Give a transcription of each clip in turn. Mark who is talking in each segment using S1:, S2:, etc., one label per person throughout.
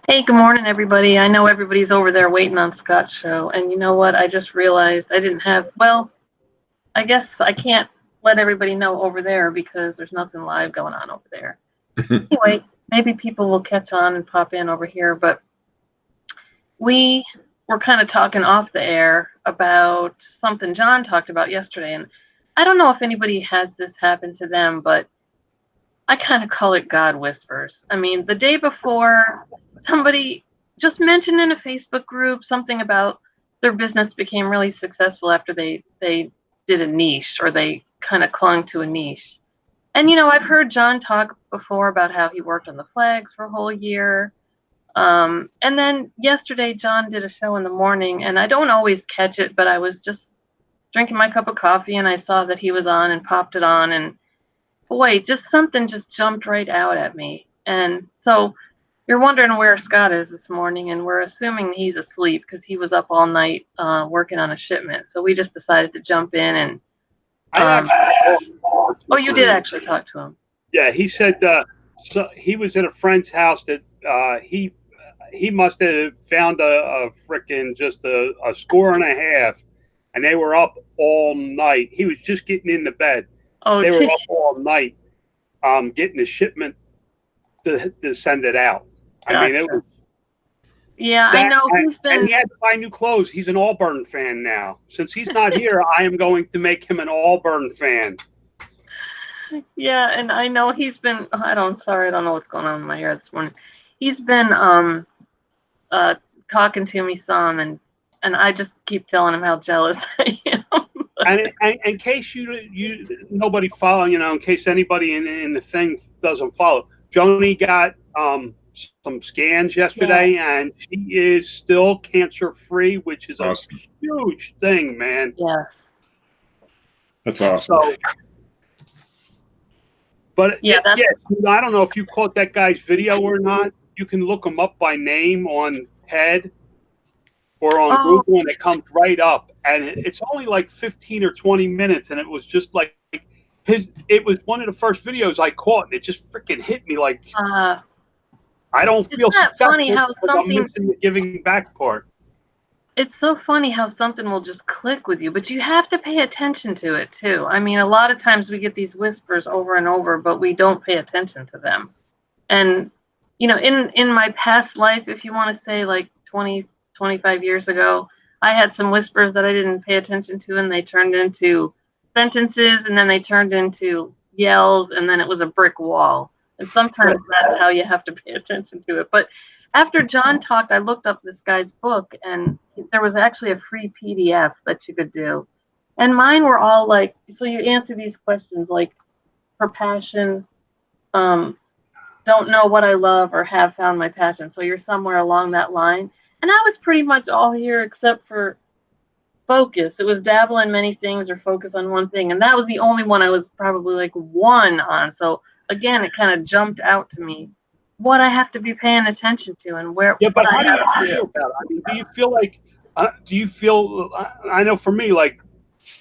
S1: Hey, good morning, everybody. I know everybody's over there waiting on Scott's show, and you know what? I just realized I didn't have, well, I guess I can't let everybody know over there because there's nothing live going on over there. Anyway, maybe people will catch on and pop in over here, but we were kind of talking off the air about something John talked about yesterday, and I don't know if anybody has this happen to them, but I kind of call it God whispers. I mean, the day before, somebody just mentioned in a Facebook group something about their business became really successful after they did a niche, or they kind of clung to a niche. And I've heard John talk before about how he worked on the flags for a whole year. And then yesterday, John did a show in the morning, and I don't always catch it, but I was just drinking my cup of coffee and I saw that he was on and popped it on, and boy, just something just jumped right out at me. And so you're wondering where Scott is this morning, and we're assuming he's asleep because he was up all night working on a shipment. So we just decided to jump in and.
S2: I actually
S1: Oh, you did actually talk to him.
S2: Yeah, he said so he was at a friend's house that he must have found a frickin' just a score and a half, and they were up all night. He was just getting into bed.
S1: Oh,
S2: They were
S1: gee.
S2: up all night, getting the shipment to send it out. I mean, it
S1: Gotcha.
S2: was
S1: Yeah, I
S2: that,
S1: know he's
S2: and
S1: been.
S2: he had to buy new clothes. He's an Auburn fan now. Since he's not here, I am going to make him an Auburn fan.
S1: Yeah, and I know he's been. Sorry, I don't know what's going on in my hair this morning. He's been uh talking to me some, and I just keep telling him how jealous I am.
S2: And in case nobody follow, in case anybody in the thing doesn't follow, Joni got some scans
S1: Yeah.
S2: yesterday, and she is still cancer free, which is a
S3: Awesome.
S2: huge thing, man.
S1: Yes.
S3: That's awesome.
S2: So, but
S1: Yeah,
S2: yeah,
S1: that's.
S2: I don't know if you caught that guy's video or not. You can look him up by name on Head or on
S1: Oh,
S2: Google, and it comes right up. And it's only like 15 or 20 minutes, and it was just like it was one of the first videos I caught, and it just freaking hit me like
S1: uh,
S2: I don't
S1: isn't
S2: feel
S1: that funny
S2: successful
S1: how
S2: because I'm
S1: something?
S2: missing the giving back part.
S1: It's so funny how something will just click with you, but you have to pay attention to it too. I mean, a lot of times we get these whispers over and over, but we don't pay attention to them. And in my past life, if you want to say like 20, 25 years ago, I had some whispers that I didn't pay attention to, and they turned into sentences, and then they turned into yells, and then it was a brick wall. And sometimes that's how you have to pay attention to it. But after John talked, I looked up this guy's book, and there was actually a free PDF that you could do. And mine were all like, so you answer these questions like, for passion, um, don't know what I love, or have found my passion. So you're somewhere along that line. And I was pretty much all here except for focus. It was dabble in many things or focus on one thing. And that was the only one I was probably like one on. So again, it kind of jumped out to me what I have to be paying attention to, and where
S2: Yeah,
S1: what
S2: but
S1: I
S2: how do
S1: have
S2: you
S1: to
S2: feel
S1: do.
S2: about it? I mean, do you feel like do you feel? I know for me, like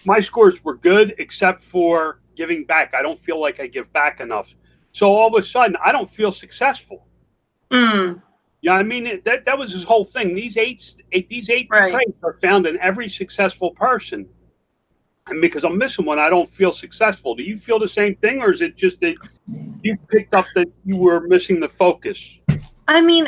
S2: my scores were good except for giving back. I don't feel like I give back enough. So all of a sudden, I don't feel successful.
S1: Mm,
S2: Yeah, I mean that was his whole thing. These eight
S1: right.
S2: traits are found in every successful person, and because I'm missing one, I don't feel successful. Do you feel the same thing, or is it just that you picked up that you were missing the focus?
S1: I mean,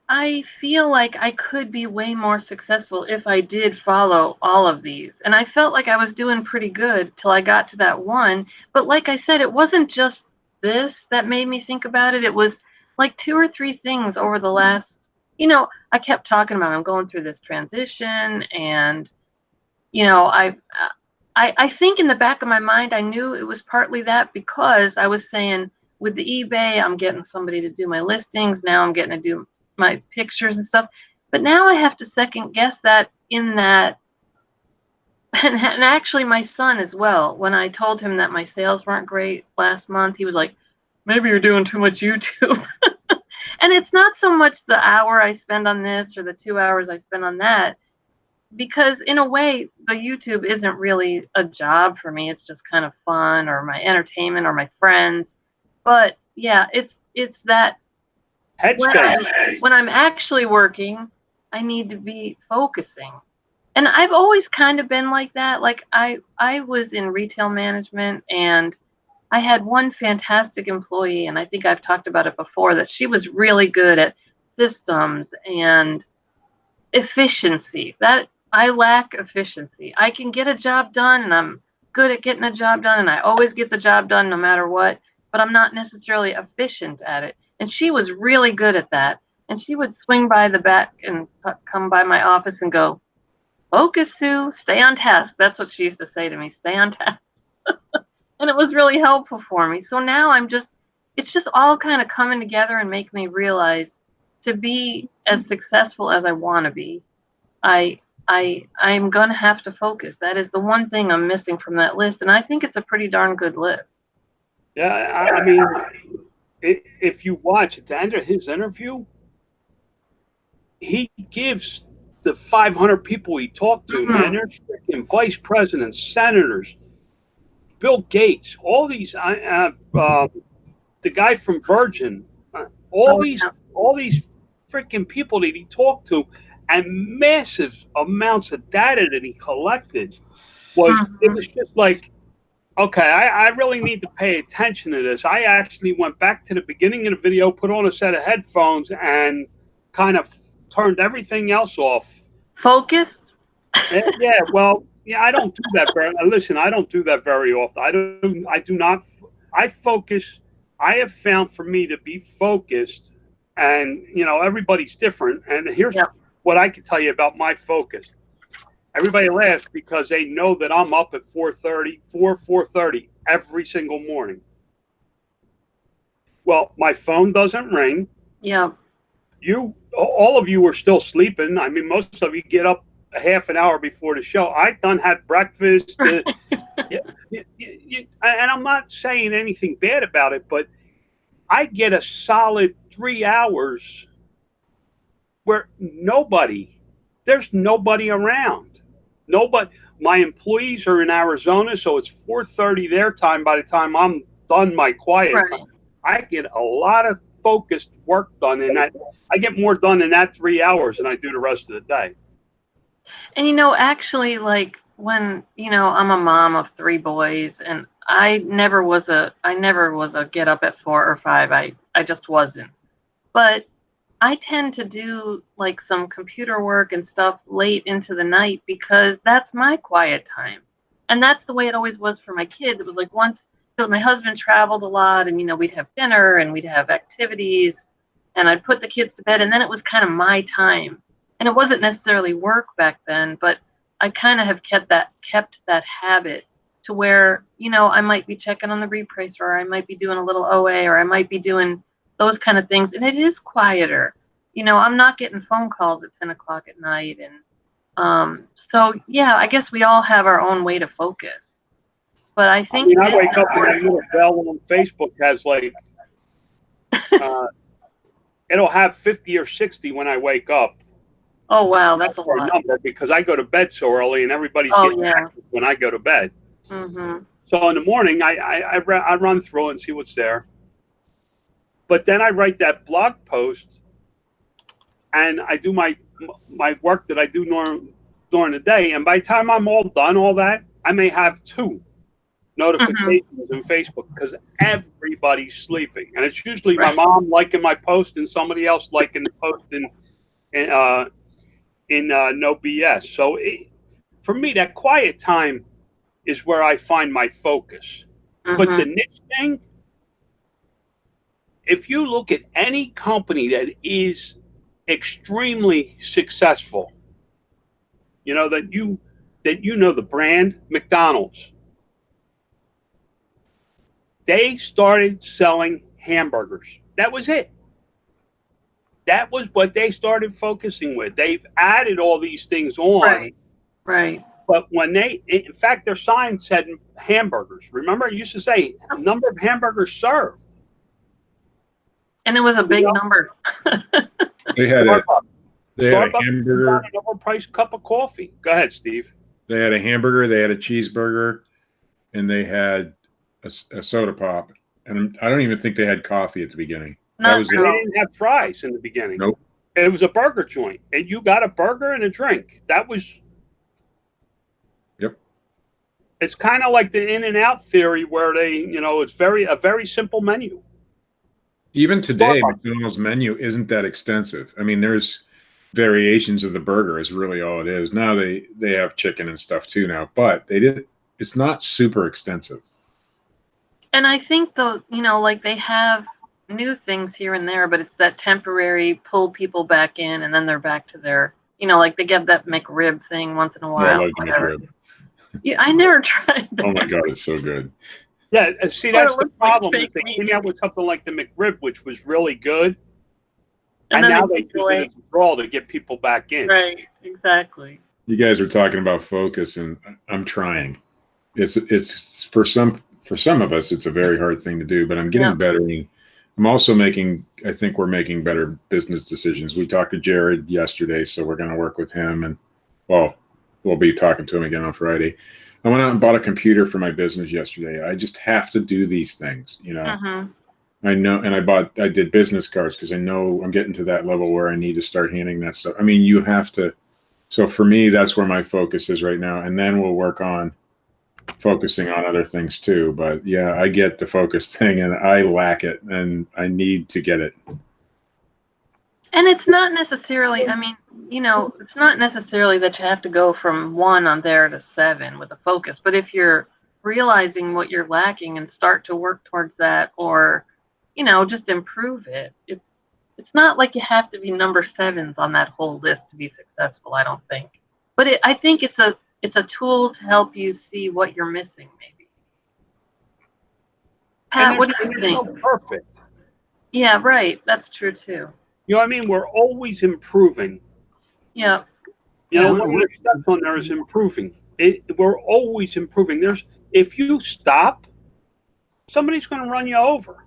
S1: I feel like I could be way more successful if I did follow all of these. And I felt like I was doing pretty good till I got to that one. But like I said, it wasn't just this that made me think about it. It was like two or three things over the last, I kept talking about I'm going through this transition, and I think in the back of my mind I knew it was partly that, because I was saying with the eBay, I'm getting somebody to do my listings. Now I'm getting to do my pictures and stuff. But now I have to second guess that in that. And actually, my son as well, when I told him that my sales weren't great last month, he was like, maybe you're doing too much YouTube. And it's not so much the hour I spend on this or the 2 hours I spend on that, because in a way the YouTube isn't really a job for me. It's just kind of fun, or my entertainment, or my friends. But yeah, it's that
S2: Headspace.
S1: When I'm actually working, I need to be focusing. And I've always kind of been like that. Like I was in retail management, and I had one fantastic employee, and I think I've talked about it before, that she was really good at systems and efficiency. That I lack efficiency. I can get a job done, and I'm good at getting a job done, and I always get the job done no matter what, but I'm not necessarily efficient at it. And she was really good at that. And she would swing by the back and come by my office and go, "Focus, Sue, stay on task." That's what she used to say to me, "Stay on task." And it was really helpful for me. So now it's just all kind of coming together and make me realize, to be as successful as I want to be, I'm going to have to focus. That is the one thing I'm missing from that list. And I think it's a pretty darn good list.
S2: Yeah, I mean, if you watch at the end of his interview, he gives the 500 people he talked to, man, there's freaking vice presidents, senators, Bill Gates, all these, the guy from Virgin, all these freaking people that he talked to, and massive amounts of data that he collected. It was just like, okay, I really need to pay attention to this. I actually went back to the beginning of the video, put on a set of headphones, and kind of turned everything else off.
S1: Focused?
S2: Yeah, well, yeah, I don't do that very. Listen, I don't do that very often. I do not. I focus. I have found for me to be focused, and everybody's different. And here's what I can tell you about my focus. Everybody laughs because they know that I'm up at 4:30 every single morning. Well, my phone doesn't ring.
S1: Yeah.
S2: All of you are still sleeping. I mean, most of you get up a half an hour before the show. I done had breakfast. And I'm not saying anything bad about it, but I get a solid 3 hours where there's nobody around. Nobody. My employees are in Arizona, so it's 4:30 their time by the time I'm done my quiet time. I get a lot of focused work done in that. I get more done in that 3 hours than I do the rest of the day.
S1: And actually, like, when I'm a mom of 3 boys, and I never was a get up at 4 or 5. I just wasn't. But I tend to do like some computer work and stuff late into the night, because that's my quiet time. And that's the way it always was for my kids. It was like, once, because my husband traveled a lot, and we'd have dinner and we'd have activities, and I'd put the kids to bed, and then it was kind of my time. And it wasn't necessarily work back then, but I kind of have kept that habit to where, I might be checking on the repricer, or I might be doing a little OA, or I might be doing those kind of things. And it is quieter. I'm not getting phone calls at 10 o'clock at night. And so, yeah, I guess we all have our own way to focus. But I think
S2: I wake up and that little bell on Facebook has like, it'll have 50 or 60 when I wake up.
S1: Oh, wow, that's a lot.
S2: Number, because I go to bed so early, and everybody's getting active when I go to bed.
S1: Mm-hmm.
S2: So in the morning, I run through and see what's there. But then I write that blog post, and I do my work that I do during the day. And by the time I'm all done, all that, I may have 2 notifications in Facebook, because everybody's sleeping. And it's usually my mom liking my post and somebody else liking the post in No BS. So for me, that quiet time is where I find my focus. But the next thing, if you look at any company that is extremely successful, that you know the brand, McDonald's, they started selling hamburgers. That was it. That was what they started focusing with. They've added all these things on.
S1: Right.
S2: But in fact, their sign said hamburgers. Remember, it used to say number of hamburgers served.
S1: And it was a big number.
S3: They had a
S2: Starbucks
S3: hamburger.
S2: An overpriced cup of coffee. Go ahead, Steve.
S3: They had a hamburger. They had a cheeseburger, and they had a soda pop. And I don't even think they had coffee at the beginning.
S1: Not
S3: was
S2: And
S3: it.
S2: they
S1: true.
S2: didn't have fries in the beginning.
S3: Nope.
S2: It was a burger joint, and you got a burger and a drink. That was.
S3: Yep.
S2: It's kind of like the In and Out theory, where it's a very simple menu.
S3: Even today,
S2: Starbucks.
S3: McDonald's menu isn't that extensive. I mean, there's variations of the burger is really all it is. Now they have chicken and stuff too now, but it's not super extensive.
S1: And I think though, like they have new things here and there, but it's that temporary pull people back in and then they're back to their, like they get that McRib thing once in a
S3: Oh, I
S1: while.
S3: love the
S1: Whatever.
S3: McRib.
S1: Yeah, I never tried that.
S3: Oh my God, it's so good.
S2: Yeah, see,
S1: Well,
S2: that's
S1: it
S2: the
S1: looks like
S2: problem. Is
S1: fake
S2: they
S1: meat.
S2: came out with something like the McRib, which was really good,
S1: And
S2: and
S1: then
S2: now
S1: they
S2: they
S1: take
S2: use
S1: away.
S2: it as a draw to get people back in.
S1: Right, exactly.
S3: You guys are talking about focus, and I'm trying. It's for some of us, it's a very hard thing to do, but I'm getting
S1: Yeah.
S3: better. I'm also I think we're making better business decisions. We talked to Jared yesterday, so we're going to work with him, and we'll be talking to him again on Friday. I went out and bought a computer for my business yesterday. I just have to do these things,
S1: Mm-hmm.
S3: I know, and I did business cards because I know I'm getting to that level where I need to start handing that stuff. I mean, you have to. So for me, that's where my focus is right now, and then we'll work on focusing on other things too. But yeah, I get the focus thing, and I lack it, and I need to get it.
S1: And it's not necessarily, it's not necessarily that you have to go from 1 on there to 7 with a focus, but if you're realizing what you're lacking and start to work towards that or, just improve it, it's not like you have to be number 7s on that whole list to be successful, I don't think. But I think it's a tool to help you see what you're missing, maybe. Pat, what do you
S2: There's no
S1: think?
S2: perfect.
S1: Yeah, right. That's true too.
S2: You know what I mean? We're always improving.
S1: Yeah.
S2: One of the steps on there is improving. We're always improving. If you stop, somebody's going to run you over.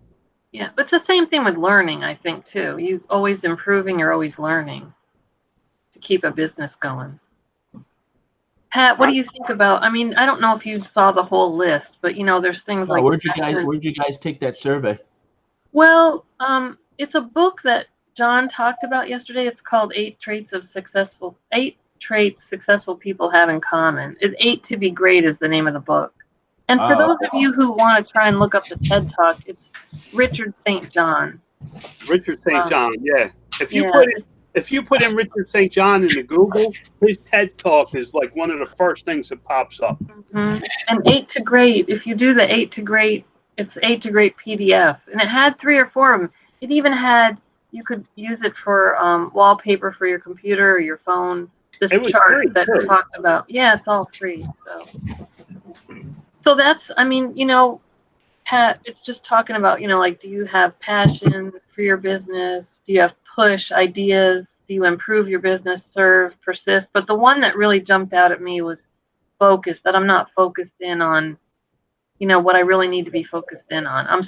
S1: Yeah, but it's the same thing with learning, I think, too. You always improving, you're always learning to keep a business going. Pat, what do you think about? I mean, I don't know if you saw the whole list, but there's things like
S4: where'd you guys take that survey?
S1: Well, it's a book that John talked about yesterday. It's called 8 Traits Successful People Have in Common. 8 to Be Great is the name of the book. And for those of you who want to try and look up the TED Talk, it's Richard St. John.
S2: Richard St. John, yeah. If you put in Richard St. John into Google, his TED Talk is like one of the first things that pops up.
S1: Mm-hmm. And 8 to Great, if you do the 8 to Great, it's 8 to Great PDF. And it had 3 or 4 of them. It even had, you could use it for wallpaper for your computer or your phone. This chart that talked about. Yeah, it's all free. So that's, Pat, it's just talking about, like, do you have passion for your business? Do you have push, ideas? Do you improve your business, serve, persist? But the one that really jumped out at me was focus, that I'm not focused in on, what I really need to be focused in on.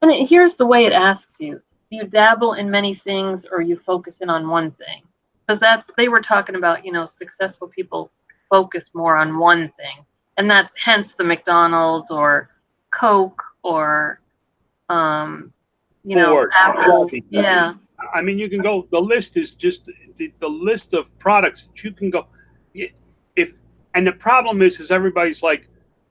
S1: Here's the way it asks you. Do you dabble in many things or you focus in on one thing? Because they were talking about, successful people focus more on one thing. And that's hence the McDonald's or Coke or, Ford, Apple. Yeah.
S2: I mean, you can go, the list is just the list of products that you can go. And the problem is everybody's like,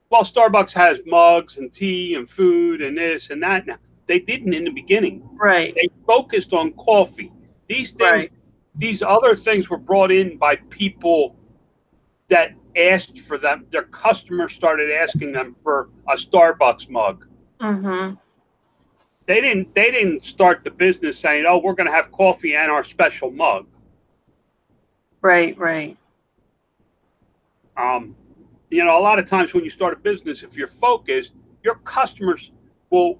S2: well, Starbucks has mugs and tea and food and this and that. Now, they didn't in the beginning.
S1: Right.
S2: They focused on coffee. These things, these other things were brought in by people that asked for them. Their customers started asking them for a Starbucks mug.
S1: Mm-hmm.
S2: They didn't start the business saying, "Oh, we're going to have coffee and our special mug."
S1: Right.
S2: A lot of times when you start a business, if you're focused, your customers will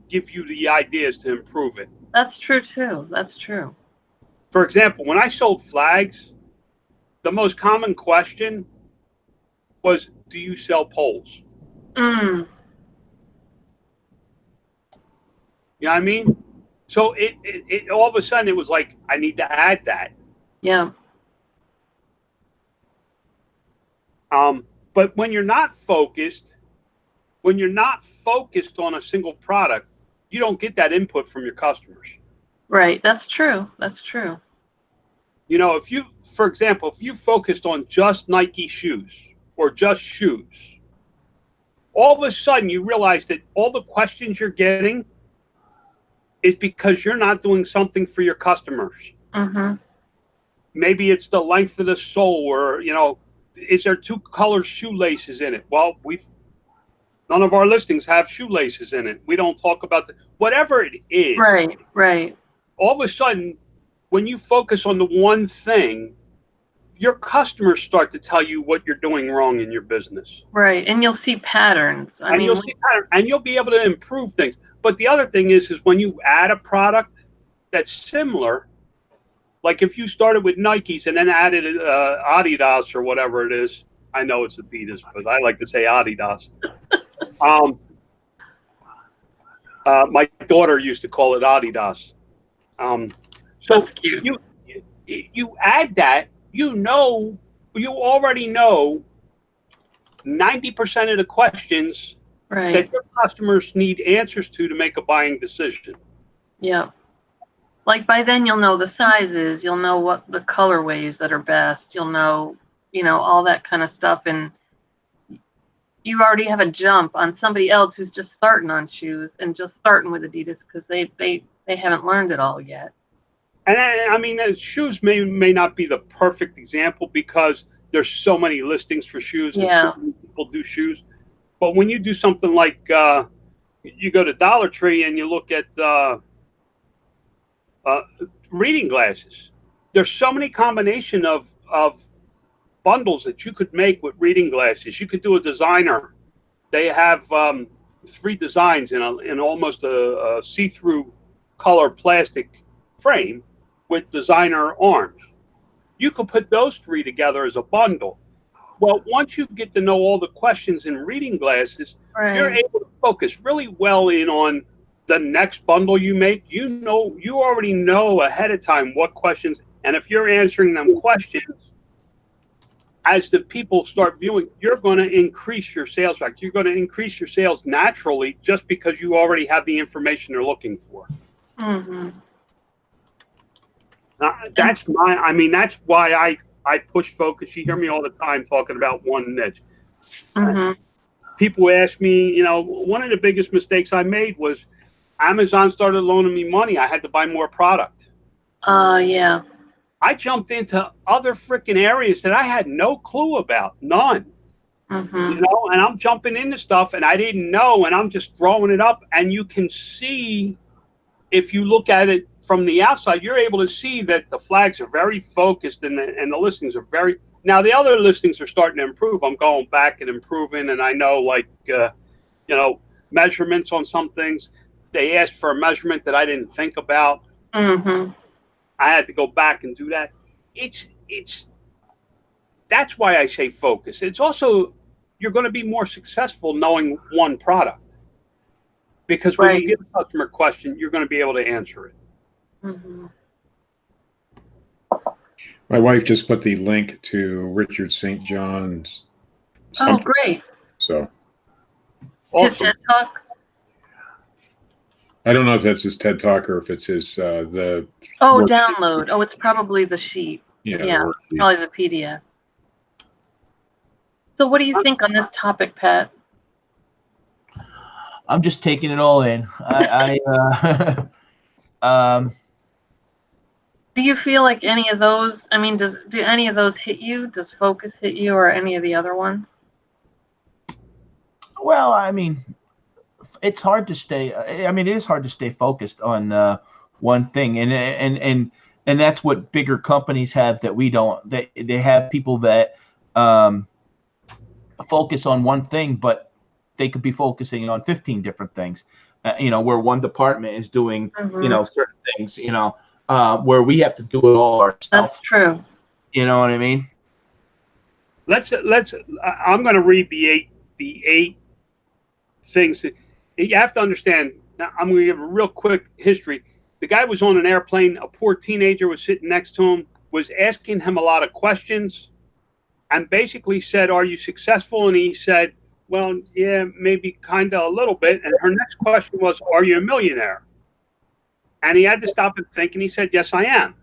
S2: give you the ideas to improve it.
S1: That's true too. That's true.
S2: For example, when I sold flags, the most common question was, "Do you sell poles?"
S1: Mm.
S2: You know what I mean? So it all of a sudden it was like, I need to add that.
S1: Yeah.
S2: But when you're not focused on a single product, you don't get that input from your customers.
S1: Right. That's true. That's true.
S2: You know, if you, for example, if you focused on just Nike shoes or just shoes, all of a sudden you realize that all the questions you're getting is because you're not doing something for your customers.
S1: Mm-hmm.
S2: Maybe it's the length of the sole, or, you know, is there 2 color shoelaces in it? Well, none of our listings have shoelaces in it. We don't talk about whatever it is.
S1: Right. Right.
S2: All of a sudden, when you focus on the one thing, your customers start to tell you what you're doing wrong in your business.
S1: Right. And you'll see patterns. I mean,
S2: you'll see patterns, and you'll be able to improve things. But the other thing is when you add a product that's similar, like if you started with Nikes and then added Adidas or whatever it is. I know it's Adidas, but I like to say Adidas. My daughter used to call it Adidas. So
S1: that's cute.
S2: You add that, you already know 90% of the questions
S1: Right.
S2: that your customers need answers to make a buying decision.
S1: Yeah. Like by then you'll know the sizes, you'll know what the colorways that are best, you'll know, all that kind of stuff. And you already have a jump on somebody else who's just starting on shoes and just starting with Adidas because they haven't learned it all yet.
S2: And I mean, shoes may not be the perfect example because there's so many listings for shoes and so many people do shoes. But when you do something like you go to Dollar Tree and you look at reading glasses, there's so many combination of bundles that you could make with reading glasses. You could do a designer. They have 3 designs in almost a see-through color plastic frame with designer arms. You could put those 3 together as a bundle. Well, once you get to know all the questions in reading glasses, you're able to focus really well in on the next bundle you make. You already know ahead of time what questions, and if you're answering them questions, as the people start viewing, you're going to increase your sales rate. You're going to increase your sales naturally just because you already have the information they're looking for.
S1: Mm-hmm.
S2: That's why I push focus. You hear me all the time talking about one niche.
S1: Mm-hmm.
S2: People ask me, one of the biggest mistakes I made was Amazon started loaning me money. I had to buy more product.
S1: Yeah.
S2: I jumped into other freaking areas that I had no clue about, none.
S1: Mm-hmm.
S2: And I'm jumping into stuff and I didn't know, and I'm just throwing it up. And you can see, if you look at it from the outside, you're able to see that the flags are very focused and the listings are very. Now the other listings are starting to improve. I'm going back and improving, and I know measurements on some things. They asked for a measurement that I didn't think about.
S1: Mm-hmm.
S2: I had to go back and do that. That's why I say focus. It's also, you're going to be more successful knowing one product, because when you get a customer question, you're going to be able to answer it.
S1: Mm-hmm.
S3: My wife just put the link to Richard St. John's.
S1: Oh, great.
S3: So.
S1: His TED Talk?
S3: I don't know if that's his TED Talk or if it's his
S1: download. Oh, it's probably the sheet.
S3: Yeah,
S1: probably the PDF. So what do you think on this topic, Pat?
S4: I'm just taking it all in.
S1: Do you feel like any of those, do any of those hit you? Does focus hit you, or any of the other ones?
S4: Well, it's hard to stay. It is hard to stay focused on one thing, and that's what bigger companies have that we don't. They have people that focus on one thing, but they could be focusing on 15 different things. Where one department is doing certain things. Where we have to do it all ourselves.
S1: That's true.
S4: You know what I mean?
S2: I'm going to read the eight things that you have to understand. Now, I'm going to give a real quick history. The guy was on an airplane. A poor teenager was sitting next to him, was asking him a lot of questions, and basically said, "Are you successful?" And he said, well, yeah, maybe kind of a little bit. And her next question was, are you a millionaire? And he had to stop and think, and he said, yes, I am.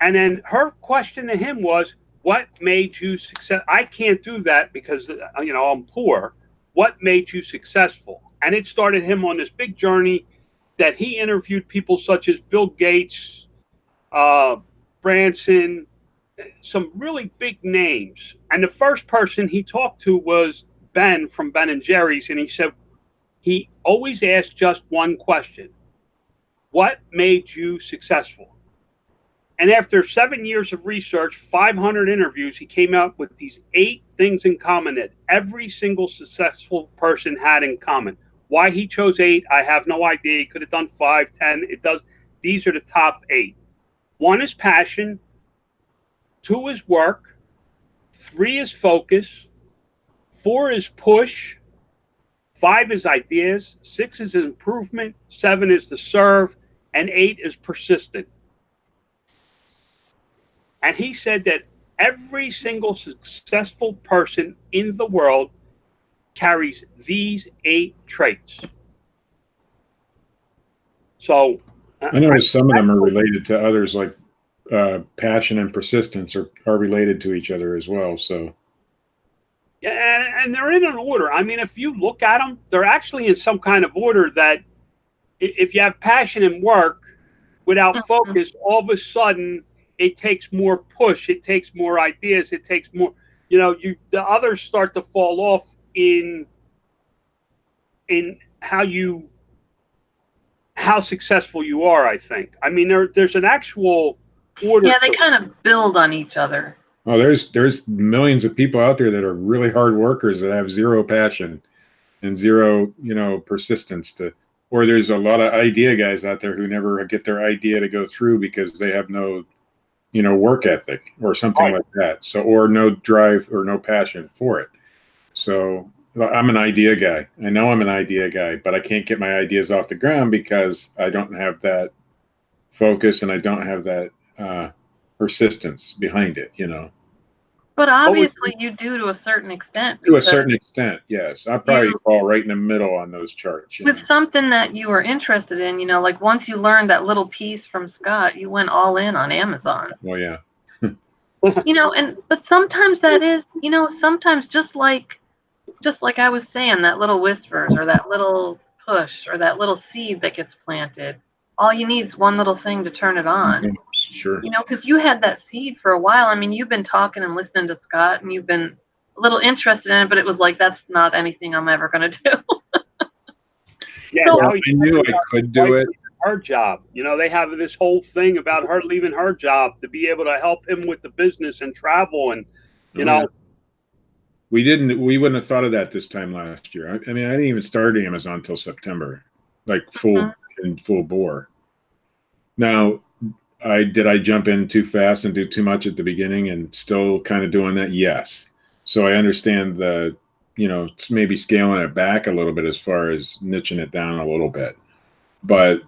S2: And then her question to him was, what made you success? I can't do that because, I'm poor. What made you successful? And it started him on this big journey that he interviewed people such as Bill Gates, Branson, some really big names. And the first person he talked to was Ben from Ben and Jerry's. And he said he always asked just one question: what made you successful? And after 7 years of research, 500 interviews, he came up with these 8 things in common that every single successful person had in common. Why he chose 8, I have no idea. He could have done 5, 10. It does. These are the top 8. 1 is passion. 2 is work. 3 is focus. 4 is push. 5 is ideas. 6 is improvement. 7 is to serve. And 8 is persistent. And he said that every single successful person in the world carries these 8 traits. So
S3: I noticed some of them are related to others, like passion and persistence are related to each other as well. So
S2: yeah, and they're in an order. I mean, if you look at them, they're actually in some kind of order that if you have passion and work without focus, all of a sudden it takes more push, it takes more ideas, it takes more, the others start to fall off in how successful you are, I think. I mean, there's an actual order.
S1: Yeah, they kind of build on each other.
S3: Oh, there's millions of people out there that are really hard workers that have zero passion and zero, persistence or there's a lot of idea guys out there who never get their idea to go through because they have no, work ethic or something like that. So, or no drive or no passion for it. So I'm an idea guy. I know I'm an idea guy, but I can't get my ideas off the ground because I don't have that focus and I don't have that persistence behind it,
S1: But obviously you do to a certain extent.
S3: To a certain extent, yes. I probably fall right in the middle on those charts.
S1: With something that you were interested in, like once you learned that little piece from Scott, you went all in on Amazon.
S3: Well, yeah.
S1: But sometimes that is, sometimes just like I was saying, that little whispers or that little push or that little seed that gets planted, all you need is one little thing to turn it on.
S3: Sure.
S1: Because you had that seed for a while. I mean, you've been talking and listening to Scott and you've been a little interested in it, but it was like, that's not anything I'm ever going to do.
S2: Yeah,
S3: so, I knew I could do it.
S2: Her job. They have this whole thing about her leaving her job to be able to help him with the business and travel. And,
S3: we wouldn't have thought of that this time last year. I mean, I didn't even start Amazon until September, like full bore. Now, did I jump in too fast and do too much at the beginning and still kind of doing that? Yes. So I understand the, maybe scaling it back a little bit as far as niching it down a little bit. But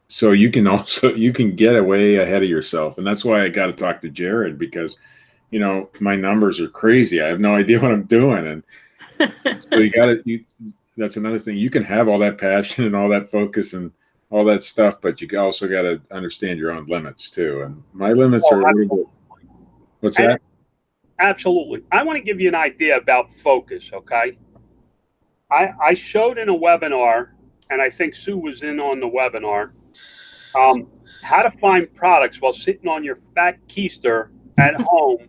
S3: so you can get way ahead of yourself. And that's why I got to talk to Jared because, my numbers are crazy. I have no idea what I'm doing. And so that's another thing. You can have all that passion and all that focus and all that stuff, but you also got to understand your own limits too. And my limits are a little bit. What's that?
S2: Absolutely. I want to give you an idea about focus. Okay. I showed in a webinar, and I think Sue was in on the webinar, how to find products while sitting on your fat keister at home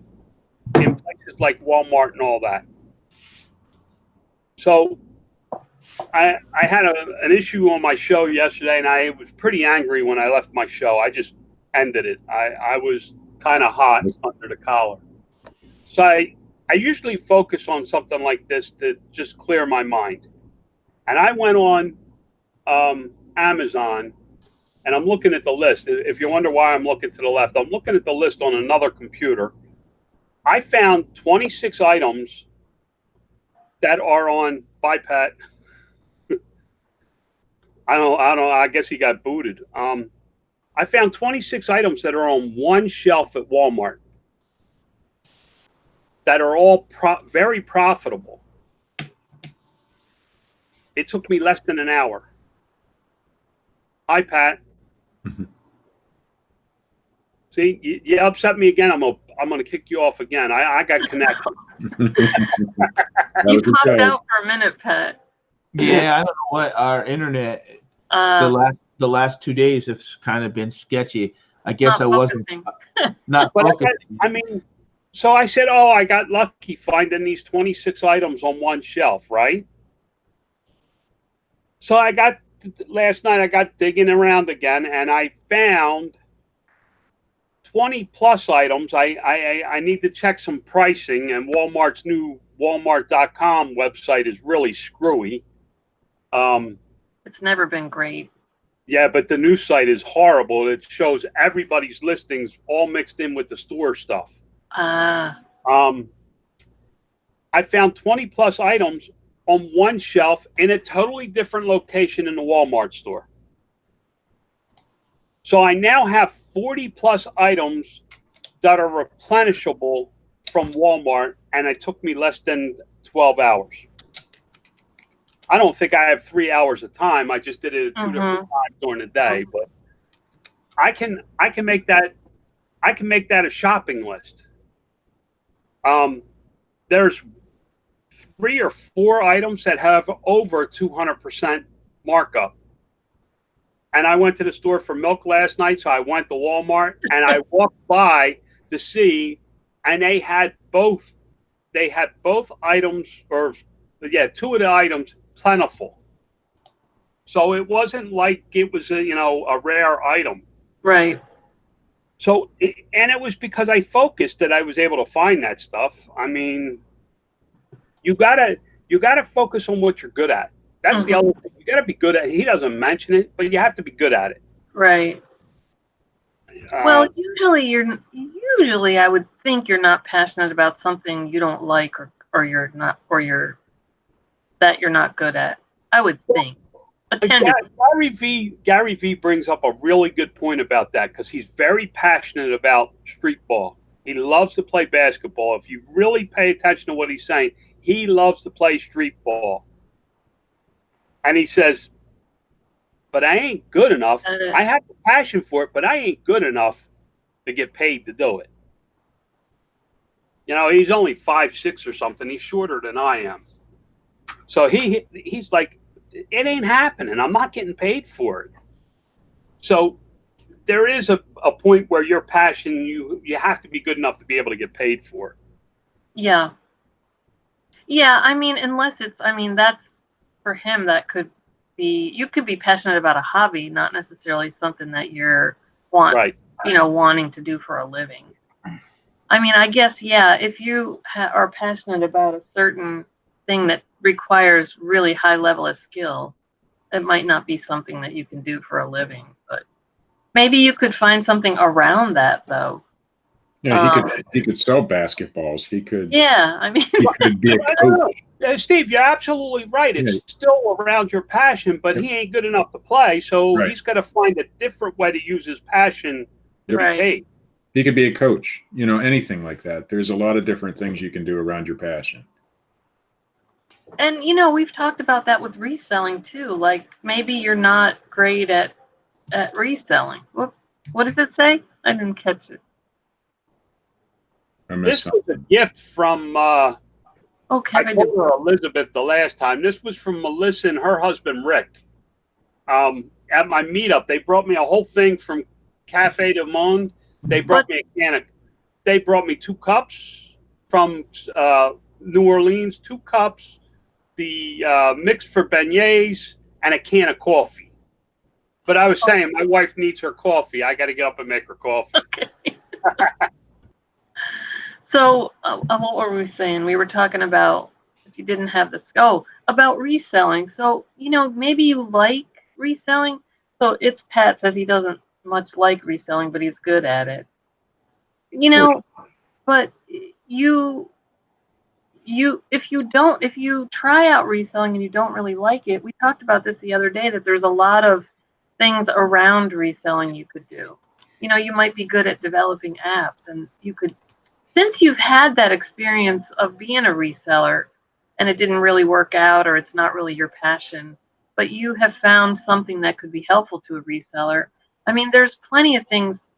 S2: in places like Walmart and all that. So I had an issue on my show yesterday, and I was pretty angry when I left my show. I just ended it. I was kind of hot under the collar. So I usually focus on something like this to just clear my mind. And I went on Amazon, and I'm looking at the list. If you wonder why I'm looking to the left, I'm looking at the list on another computer. I found 26 items that are on BiPAT. I don't know. I guess he got booted. I found 26 items that are on one shelf at Walmart. that are all very profitable. It took me less than an hour. Hi, Pat. See, you upset me again. I'm gonna kick you off again. I got connected.
S1: You popped out for a minute, Pat.
S4: Yeah, I don't know what our internet the last 2 days have kind of been sketchy. I guess I wasn't not
S2: but
S4: focusing.
S2: I mean, so I said, oh, I got lucky finding these 26 items on one shelf, right? So last night I got digging around again, and I found 20 plus items. I need to check some pricing, and Walmart's new Walmart.com website is really screwy.
S1: It's never been great.
S2: Yeah, but the new site is horrible. It shows everybody's listings all mixed in with the store stuff. I found 20 plus items on one shelf in a totally different location in the Walmart store. So I now have 40 plus items that are replenishable from Walmart, and it took me less than 12 hours. I don't think I have 3 hours of time. I just did it at two different times during the day, but I can make that a shopping list. There's 3 or 4 items that have over 200% markup. And I went to the store for milk last night, so I went to Walmart and I walked by to see, and they had both items, or 2 of the items plentiful. So it wasn't like it was a rare item.
S1: Right.
S2: So and it was because I focused that I was able to find that stuff. I mean, you gotta focus on what you're good at. That's the other thing. You gotta be good at it. He doesn't mention it, but you have to be good at it.
S1: Right. Well, usually I would think you're not passionate about something you don't like, or you're not good at. I would think.
S2: Gary V brings up a really good point about that, because he's very passionate about street ball. He loves to play basketball. If you really pay attention to what he's saying, he loves to play street ball. And he says, but I ain't good enough. I have the passion for it, but I ain't good enough to get paid to do it. He's only 5'6" or something. He's shorter than I am. So he's like, it ain't happening. I'm not getting paid for it. So there is a point where your passion, you have to be good enough to be able to get paid for it.
S1: Yeah. Yeah, I mean, that's for him, that could be, you could be passionate about a hobby, not necessarily something that you're wanting to do for a living. I mean, I guess, if you are passionate about a certain thing that requires really high level of skill, it might not be something that you can do for a living, but maybe you could find something around that, though.
S3: Yeah, he could sell basketballs. He could.
S1: Yeah, I mean,
S3: he could be a coach.
S2: Steve, you're absolutely right. It's still around your passion, but he ain't good enough to play, so he's got to find a different way to use his passion to be paid.
S3: He could be a coach, anything like that. There's a lot of different things you can do around your passion.
S1: And, we've talked about that with reselling too. Like, maybe you're not great at reselling. What does it say? I didn't catch it.
S2: This was a gift from I told her Elizabeth the last time. This was from Melissa and her husband Rick. At my meetup, they brought me a whole thing from Cafe du Monde. They brought me they brought me 2 cups from New Orleans, 2 cups, the mix for beignets, and a can of coffee. But I was saying, my wife needs her coffee. I got to get up and make her coffee.
S1: Okay. So, what were we saying? We were talking about, if you didn't have the about reselling. So, maybe you like reselling. So Pat says he doesn't much like reselling, but he's good at it. But if you try out reselling and you don't really like it, we talked about this the other day, that there's a lot of things around reselling you could do. You might be good at developing apps, and you could since you've had that experience of being a reseller and it didn't really work out, or it's not really your passion, but you have found something that could be helpful to a reseller, I mean, there's plenty of things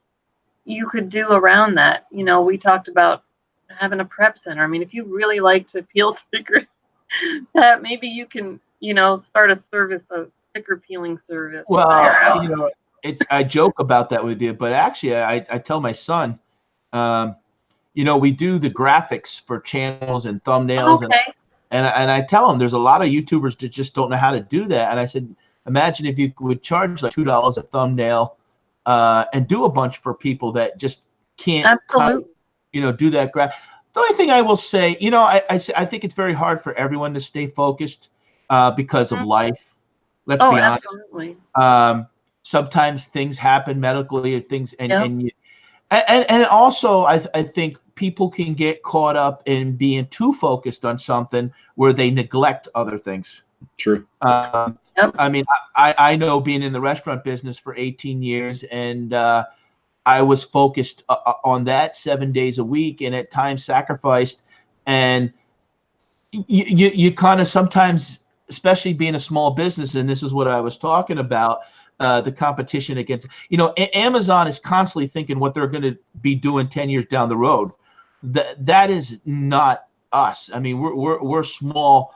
S1: you could do around that. You know, we talked about having a prep center. I mean, if you really like to peel stickers, that maybe you can, you know, start a service, a sticker peeling service.
S4: Well, you know, I joke about that with you, but actually, I tell my son, you know, we do the graphics for channels and thumbnails,
S1: Okay.
S4: and I tell him there's a lot of YouTubers that just don't know how to do that. And I said, imagine if you would charge like $2 a thumbnail, and do a bunch for people that just can't,
S1: Absolutely.
S4: you know, do that. The only thing I will say, you know, I think it's very hard for everyone to stay focused because of life. Let's
S1: Oh,
S4: be honest.
S1: absolutely.
S4: Sometimes things happen medically, or things,
S1: Yep.
S4: and also I think people can get caught up in being too focused on something where they neglect other things.
S3: True.
S1: Yep.
S4: I mean, I know, being in the restaurant business for 18 years, and I was focused on that 7 days a week, and at times sacrificed. And you kind of sometimes, especially being a small business, and this is what I was talking about, the competition against, you know, Amazon is constantly thinking what they're going to be doing 10 years down the road. That is not us. I mean, we're small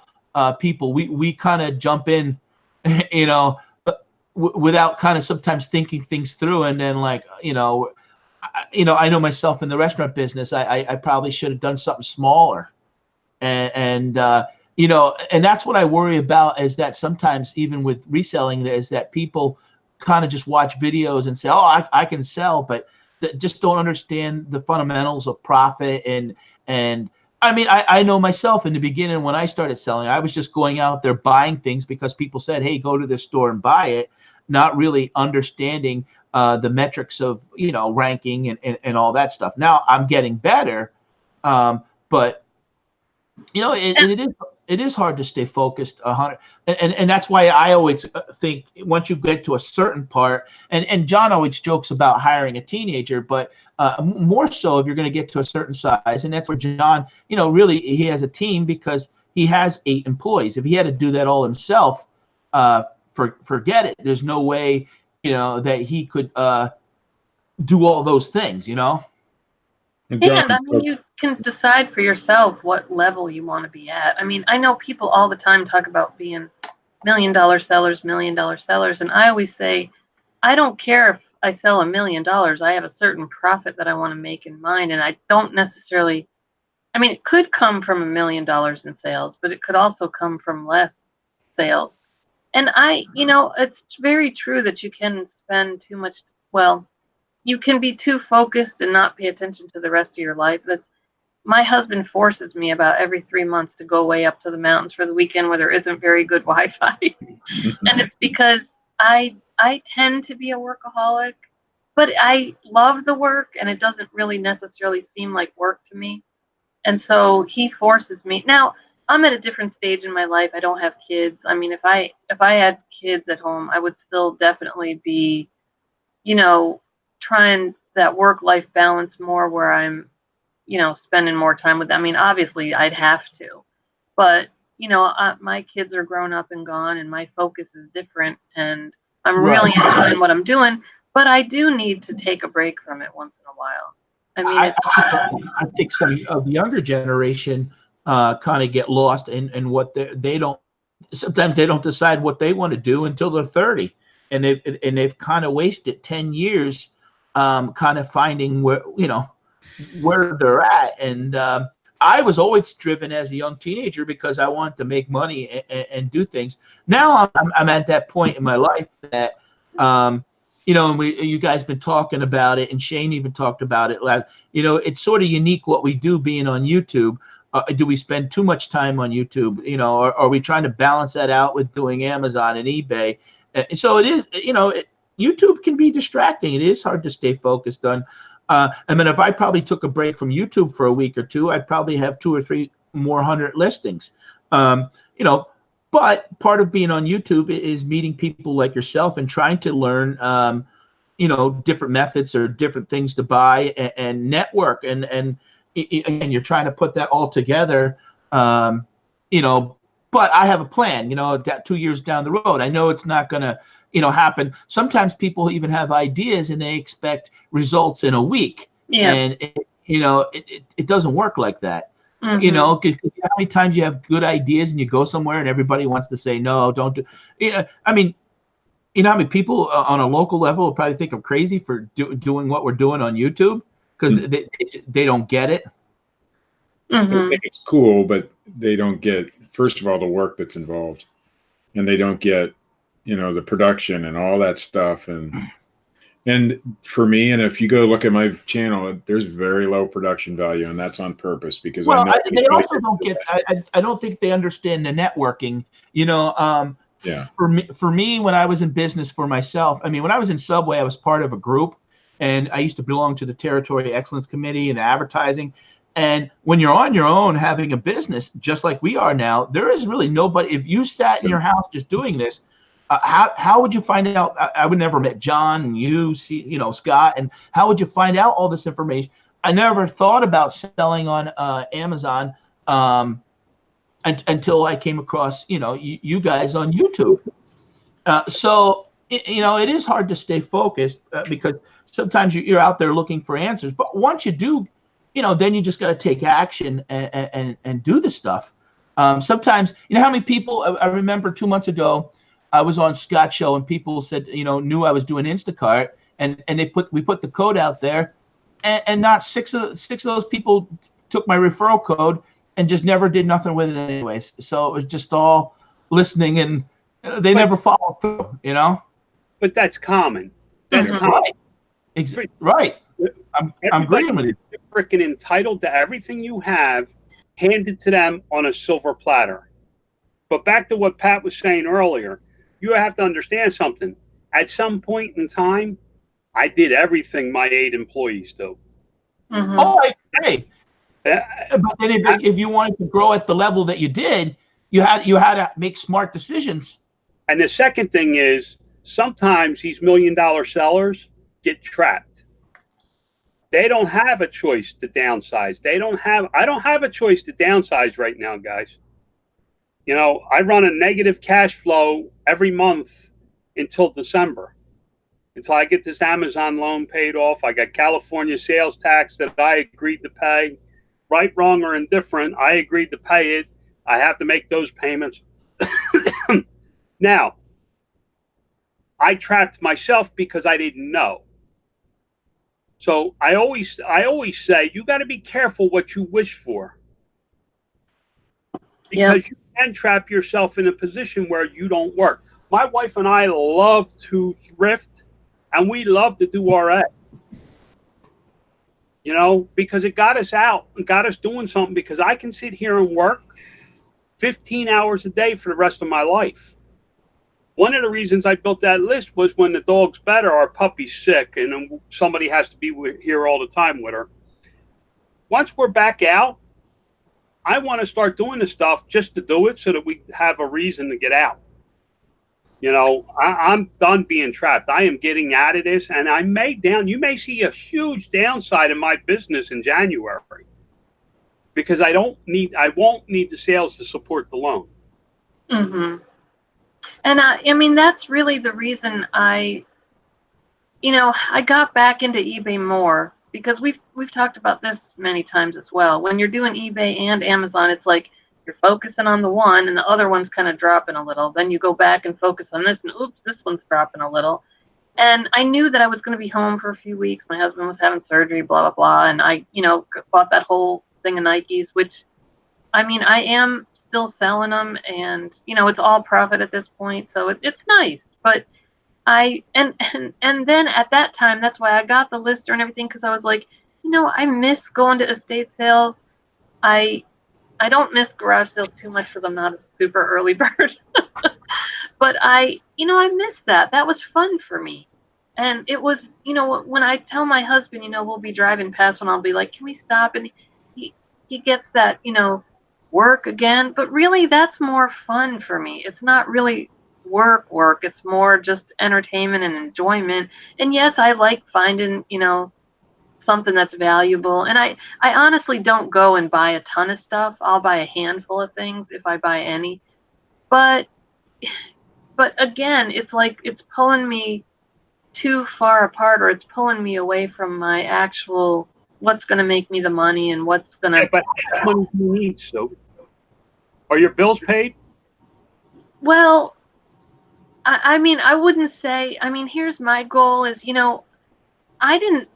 S4: people. We kind of jump in, you know, without kind of sometimes thinking things through, and then, like, you know, I know myself in the restaurant business, I probably should have done something smaller, and you know, and that's what I worry about, is that sometimes even with reselling, is that people kind of just watch videos and say, oh, I can sell, but just don't understand the fundamentals of profit. And I mean, I know myself in the beginning when I started selling, I was just going out there buying things because people said, hey, go to this store and buy it, not really understanding the metrics of, you know, ranking and all that stuff. Now I'm getting better, but you know, it is hard to stay focused 100, and that's why I always think once you get to a certain part, and John always jokes about hiring a teenager, but more so if you're going to get to a certain size, and that's where John, you know, really he has a team because he has 8 employees. If he had to do that all himself, forget it. There's no way, you know, that he could do all those things, you know.
S1: And I mean, you can decide for yourself what level you want to be at. I mean, I know people all the time talk about being $1 million sellers, $1 million sellers. And I always say, I don't care if I sell $1 million. I have a certain profit that I want to make in mind. And I don't necessarily, I mean, it could come from $1 million in sales, but it could also come from less sales. And you know, it's very true that you can spend too much, well, you can be too focused and not pay attention to the rest of your life. My husband forces me about every 3 months to go way up to the mountains for the weekend where there isn't very good Wi-Fi. And it's because I tend to be a workaholic, but I love the work and it doesn't really necessarily seem like work to me. And so he forces me. Now, I'm at a different stage in my life. I don't have kids. I mean, if I had kids at home, I would still definitely be, you know, trying that work-life balance more, where I'm, you know, spending more time with them. I mean, obviously I'd have to, but you know, my kids are grown up and gone, and my focus is different, and I'm really enjoying what I'm doing, but I do need to take a break from it once in a while. I mean,
S4: I think some of the younger generation kind of get lost in what they don't. Sometimes they don't decide what they want to do until they're 30, and they've kind of wasted 10 years, kind of finding where, you know, where they're at. And I was always driven as a young teenager because I wanted to make money and do things. Now I'm at that point in my life that, you know, and you guys been talking about it, and Shane even talked about it. You know, it's sort of unique what we do being on YouTube. Do we spend too much time on YouTube? You know, or are we trying to balance that out with doing Amazon and eBay? And so it is, you know, YouTube can be distracting. It is hard to stay focused on. I mean, if I probably took a break from YouTube for a week or two, I'd probably have 2 or 3 more 100 listings. You know, but part of being on YouTube is meeting people like yourself and trying to learn, you know, different methods or different things to buy and network. And again, you're trying to put that all together, you know, but I have a plan, you know, 2 years down the road. I know it's not going to, you know, happen. Sometimes people even have ideas and they expect results in a week.
S1: Yeah.
S4: And, you know, it doesn't work like that.
S1: Mm-hmm.
S4: You know, because how many times you have good ideas and you go somewhere and everybody wants to say, no, don't do, you know, I mean, you know how many people on a local level will probably think I'm crazy for doing what we're doing on YouTube because they don't get it.
S1: Mm-hmm.
S3: They think it's cool, but they don't get, first of all, the work that's involved, and they don't get, you know, the production and all that stuff. And for me, and if you go look at my channel, there's very low production value, and that's on purpose because
S4: Well,
S3: I know
S4: they also don't get. I don't think they understand the networking. You know,
S3: yeah.
S4: For me, when I was in business for myself, I mean, when I was in Subway, I was part of a group, and I used to belong to the Territory Excellence Committee and advertising. And when you're on your own having a business, just like we are now, there is really nobody. If you sat in your house just doing this, how would you find out? I would never met John and you, Scott, and how would you find out all this information? I never thought about selling on Amazon until I came across, you know, you guys on YouTube. So, you know, it is hard to stay focused because sometimes you're out there looking for answers. But once you do, you know, then you just got to take action and do the stuff. Sometimes, you know, how many people I remember 2 months ago, I was on Scott's show and people said, you know, knew I was doing Instacart and we put the code out there and not six of those people took my referral code and just never did nothing with it anyways. So it was just all listening and they never followed through, you know?
S2: But that's common. That's
S1: Mhm.
S2: common.
S4: Right. Right. I'm agreeing with you.
S2: You're freaking entitled to everything you have handed to them on a silver platter. But back to what Pat was saying earlier, you have to understand something. At some point in time, I did everything my 8 employees do.
S1: Mm-hmm.
S4: Oh, I agree.
S2: Uh,
S4: But then if you wanted to grow at the level that you did, you had to make smart decisions.
S2: And the second thing is, sometimes these $1 million sellers get trapped. They don't have a choice to downsize. I don't have a choice to downsize right now, guys. You know, I run a negative cash flow every month until December, until I get this Amazon loan paid off. I got California sales tax that I agreed to pay. Right, wrong, or indifferent, I agreed to pay it. I have to make those payments. Now, I trapped myself because I didn't know. So I always say you got to be careful what you wish for, because you can trap yourself in a position where you don't work. My wife and I love to thrift, and we love to do RA. You know, because it got us out and got us doing something, because I can sit here and work 15 hours a day for the rest of my life. One of the reasons I built that list was when the dog's better, our puppy's sick, and somebody has to be here all the time with her. Once we're back out, I want to start doing the stuff just to do it so that we have a reason to get out. You know, I'm done being trapped. I am getting out of this, and you may see a huge downside in my business in January, because I won't need the sales to support the loan.
S1: Mm-hmm. And I mean, that's really the reason I got back into eBay more, because we've talked about this many times as well. When you're doing eBay and Amazon, it's like you're focusing on the one and the other one's kind of dropping a little. Then you go back and focus on this, and oops, this one's dropping a little. And I knew that I was going to be home for a few weeks. My husband was having surgery, blah, blah, blah. And I, bought that whole thing of Nikes, which, I mean, I am still selling them, and, it's all profit at this point. So it's nice. But and then at that time, that's why I got the lister and everything, because I was like, I miss going to estate sales. I don't miss garage sales too much because I'm not a super early bird. But I miss that. That was fun for me. And it was, when I tell my husband, we'll be driving past when I'll be like, can we stop? And he gets that, work again. But really, that's more fun for me. It's not really work. It's more just entertainment and enjoyment. And yes, I like finding, something that's valuable. And I honestly don't go and buy a ton of stuff. I'll buy a handful of things if I buy any. But again, it's like it's pulling me too far apart, or it's pulling me away from my actual what's going to make me the money and what's going to.
S2: Yeah, but how much money do you need? So, are your bills paid?
S1: Well, I mean, I wouldn't say. I mean, here's my goal: is I didn't.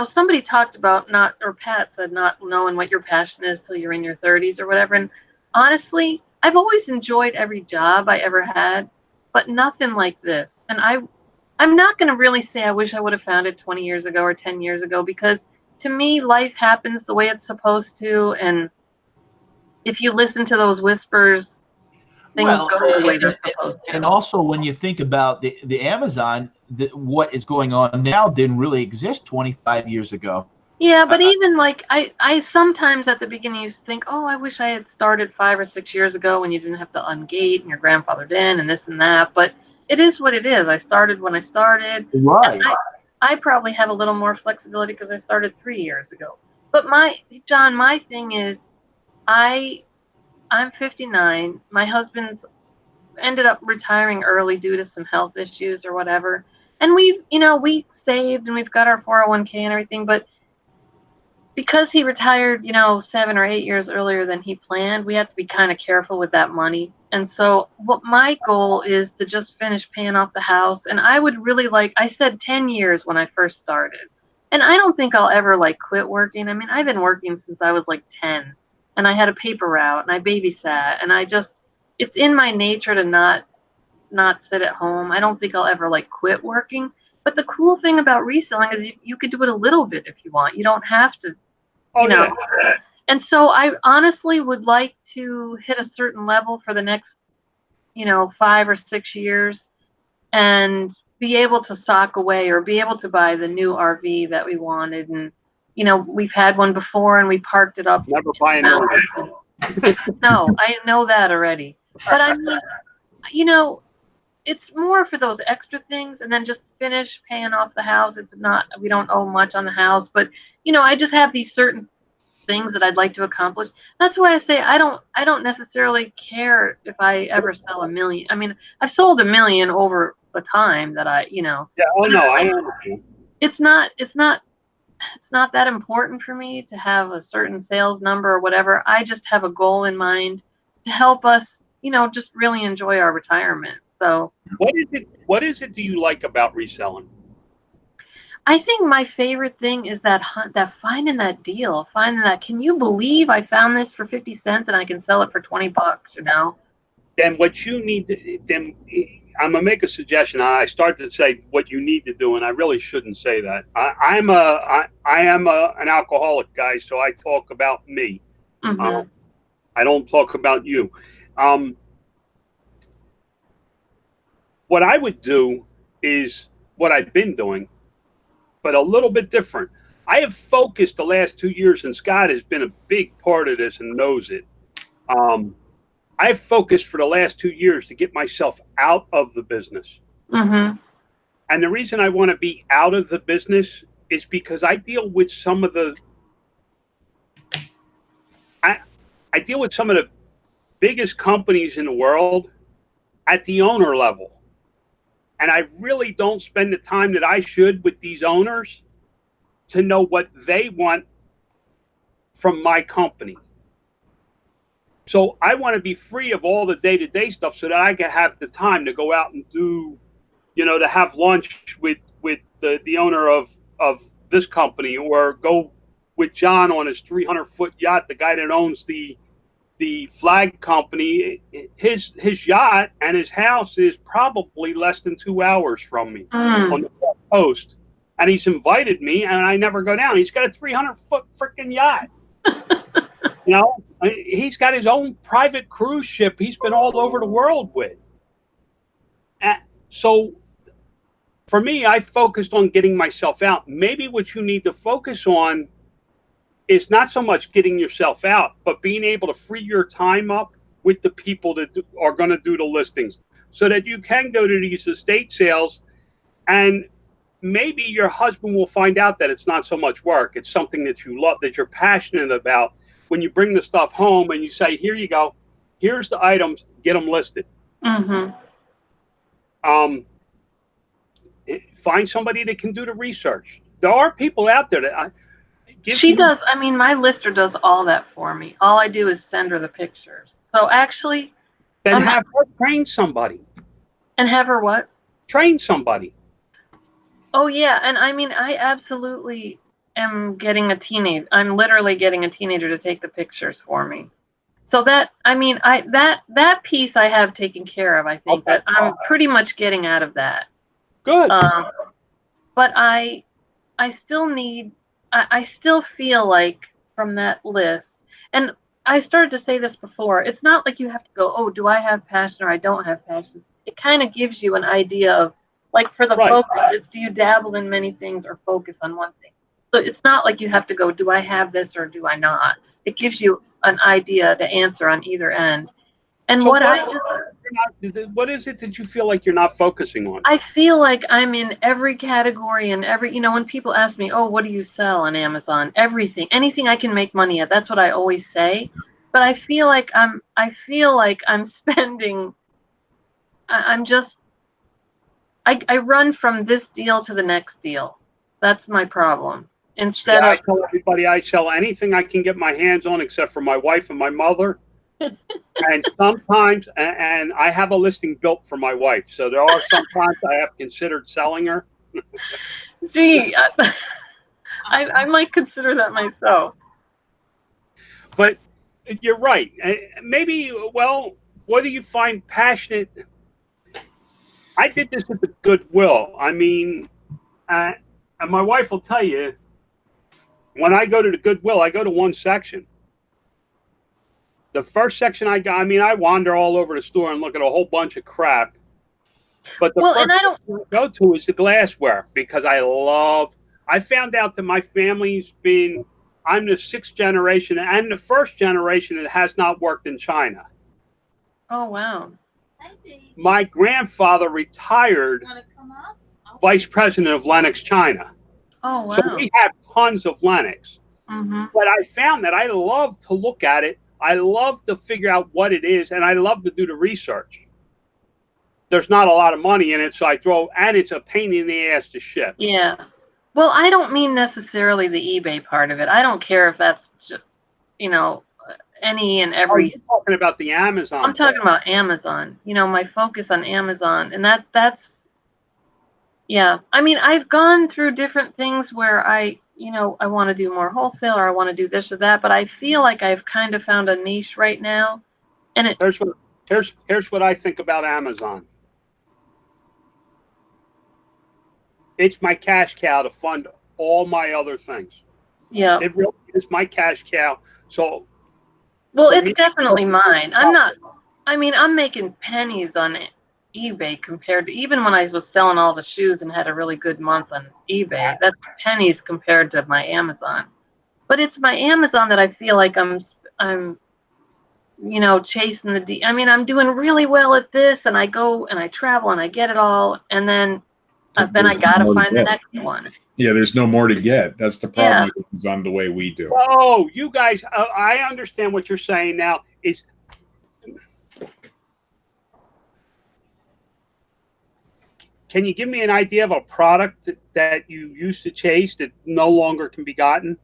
S1: Somebody talked about not, or Pat said not knowing what your passion is till you're in your 30s or whatever. And honestly, I've always enjoyed every job I ever had, but nothing like this. And I'm not going to really say I wish I would have found it 20 years ago or 10 years ago, because to me, life happens the way it's supposed to. And if you listen to those whispers, things go the way they're supposed to.
S4: And also, when you think about the Amazon, what is going on now didn't really exist 25 years ago.
S1: Yeah, but even like I sometimes at the beginning used to think, oh, I wish I had started 5 or 6 years ago when you didn't have to ungate and your grandfather did and this and that. But it is what it is. I started when I started.
S4: Right.
S1: I probably have a little more flexibility because I started 3 years ago. But John, my thing is, I'm 59. My husband's ended up retiring early due to some health issues or whatever. And we saved and we've got our 401k and everything, but because he retired, 7 or 8 years earlier than he planned, we have to be kind of careful with that money. And so what my goal is to just finish paying off the house. And I would really I said 10 years when I first started. And I don't think I'll ever quit working. I mean, I've been working since I was 10, and I had a paper route and I babysat, and it's in my nature to not sit at home. I don't think I'll ever quit working. But the cool thing about reselling is you could do it a little bit if you want. You don't have to.
S2: Yeah.
S1: And so I honestly would like to hit a certain level for the next, 5 or 6 years and be able to sock away or be able to buy the new RV that we wanted. And, we've had one before and we parked it up.
S2: Never buy an RV.
S1: No, I know that already. But I mean, it's more for those extra things and then just finish paying off the house. We don't owe much on the house, but I just have these certain things that I'd like to accomplish. That's why I say I don't necessarily care if I ever sell 1 million. I mean, I've sold 1 million over the time that
S2: Yeah. Oh no, I understand.
S1: It's not that important for me to have a certain sales number or whatever. I just have a goal in mind to help us, just really enjoy our retirement. So
S2: what is it do you like about reselling?
S1: I think my favorite thing is that finding that deal, can you believe I found this for 50 cents and I can sell it for $20,
S2: Then what you need to, then I'm gonna make a suggestion. I started to say what you need to do, and I really shouldn't say that. I am an alcoholic guy, so I talk about me.
S1: Mm-hmm.
S2: I don't talk about you. What I would do is what I've been doing, but a little bit different. I have focused the last 2 years, and Scott has been a big part of this and knows it. I've focused for the last 2 years to get myself out of the business.
S1: Mm-hmm.
S2: And the reason I want to be out of the business is because I deal with some of the biggest companies in the world at the owner level. And I really don't spend the time that I should with these owners to know what they want from my company. So I want to be free of all the day-to-day stuff so that I can have the time to go out and do, to have lunch with the owner of this company, or go with John on his 300-foot yacht, the guy that owns the flag company. His yacht and his house is probably less than 2 hours from me on the coast, and he's invited me, and I never go down. He's got a 300-foot freaking yacht. He's got his own private cruise ship he's been all over the world with. So for me, I focused on getting myself out. Maybe what you need to focus on is not so much getting yourself out, but being able to free your time up with the people that are going to do the listings, so that you can go to these estate sales and maybe your husband will find out that it's not so much work. It's something that you love, that you're passionate about. When you bring the stuff home and you say, here you go, here's the items, get them listed.
S1: Mm-hmm.
S2: Find somebody that can do the research. There are people out there that
S1: she does. I mean, my lister does all that for me. All I do is send her the pictures. So actually,
S2: then have her train somebody.
S1: And have her what?
S2: Train somebody.
S1: Oh yeah, and I mean, I absolutely am getting I'm literally getting a teenager to take the pictures for me. So that, I mean, that piece I have taken care of. I think that I'm pretty much getting out of that.
S2: Good.
S1: But I still need, I still feel like from that list, and I started to say this before, it's not like you have to go, oh, do I have passion or I don't have passion? It kind of gives you an idea of, like, for the focus, it's do you dabble in many things or focus on one thing? So it's not like you have to go, do I have this or do I not? It gives you an idea to answer on either end. And
S2: so
S1: what
S2: is it that you feel like you're not focusing on?
S1: I feel like I'm in every category and every, when people ask me, oh, what do you sell on Amazon? Everything, anything I can make money at. That's what I always say. But I feel like I'm spending, I run from this deal to the next deal. That's my problem. Instead of,
S2: I tell everybody I sell anything I can get my hands on except for my wife and my mother. And sometimes, and I have a listing built for my wife. So there are sometimes I have considered selling her.
S1: Gee, I might consider that myself.
S2: But you're right. Maybe, well, what do you find passionate? I did this at the Goodwill. I mean, and my wife will tell you, when I go to the Goodwill, I go to one section. The first section I wander all over the store and look at a whole bunch of crap. But the first section I go to is the glassware because I found out that my family's I'm the 6th generation and the 1st generation that has not worked in China.
S1: Oh, wow.
S2: My grandfather retired vice president of Lenox China.
S1: Oh, wow.
S2: So we have tons of Lenox.
S1: Mm-hmm.
S2: But I found that I love to look at it. I love to figure out what it is, and I love to do the research. There's not a lot of money in it, so and it's a pain in the ass to ship.
S1: Yeah. Well, I don't mean necessarily the eBay part of it. I don't care if that's, any and every.
S2: You're talking about the Amazon.
S1: I'm talking about Amazon. My focus on Amazon, and that's. Yeah. I mean, I've gone through different things where I want to do more wholesale or I want to do this or that, but I feel like I've kind of found a niche right now. And
S2: here's what I think about Amazon. It's my cash cow to fund all my other things.
S1: Yeah.
S2: It really is my cash cow. So.
S1: Well, it's definitely mine. I'm making pennies on eBay compared to even when I was selling all the shoes and had a really good month on eBay. That's pennies compared to my Amazon. But it's my Amazon that I feel like I'm chasing I'm doing really well at this, and I go and I travel and I get it all, and then I gotta find the next one.
S3: Yeah, there's no more to get. That's the problem with Amazon the way we do.
S2: Oh, you guys, I understand what you're saying now. Can you give me an idea of a product that you used to chase that no longer can be gotten?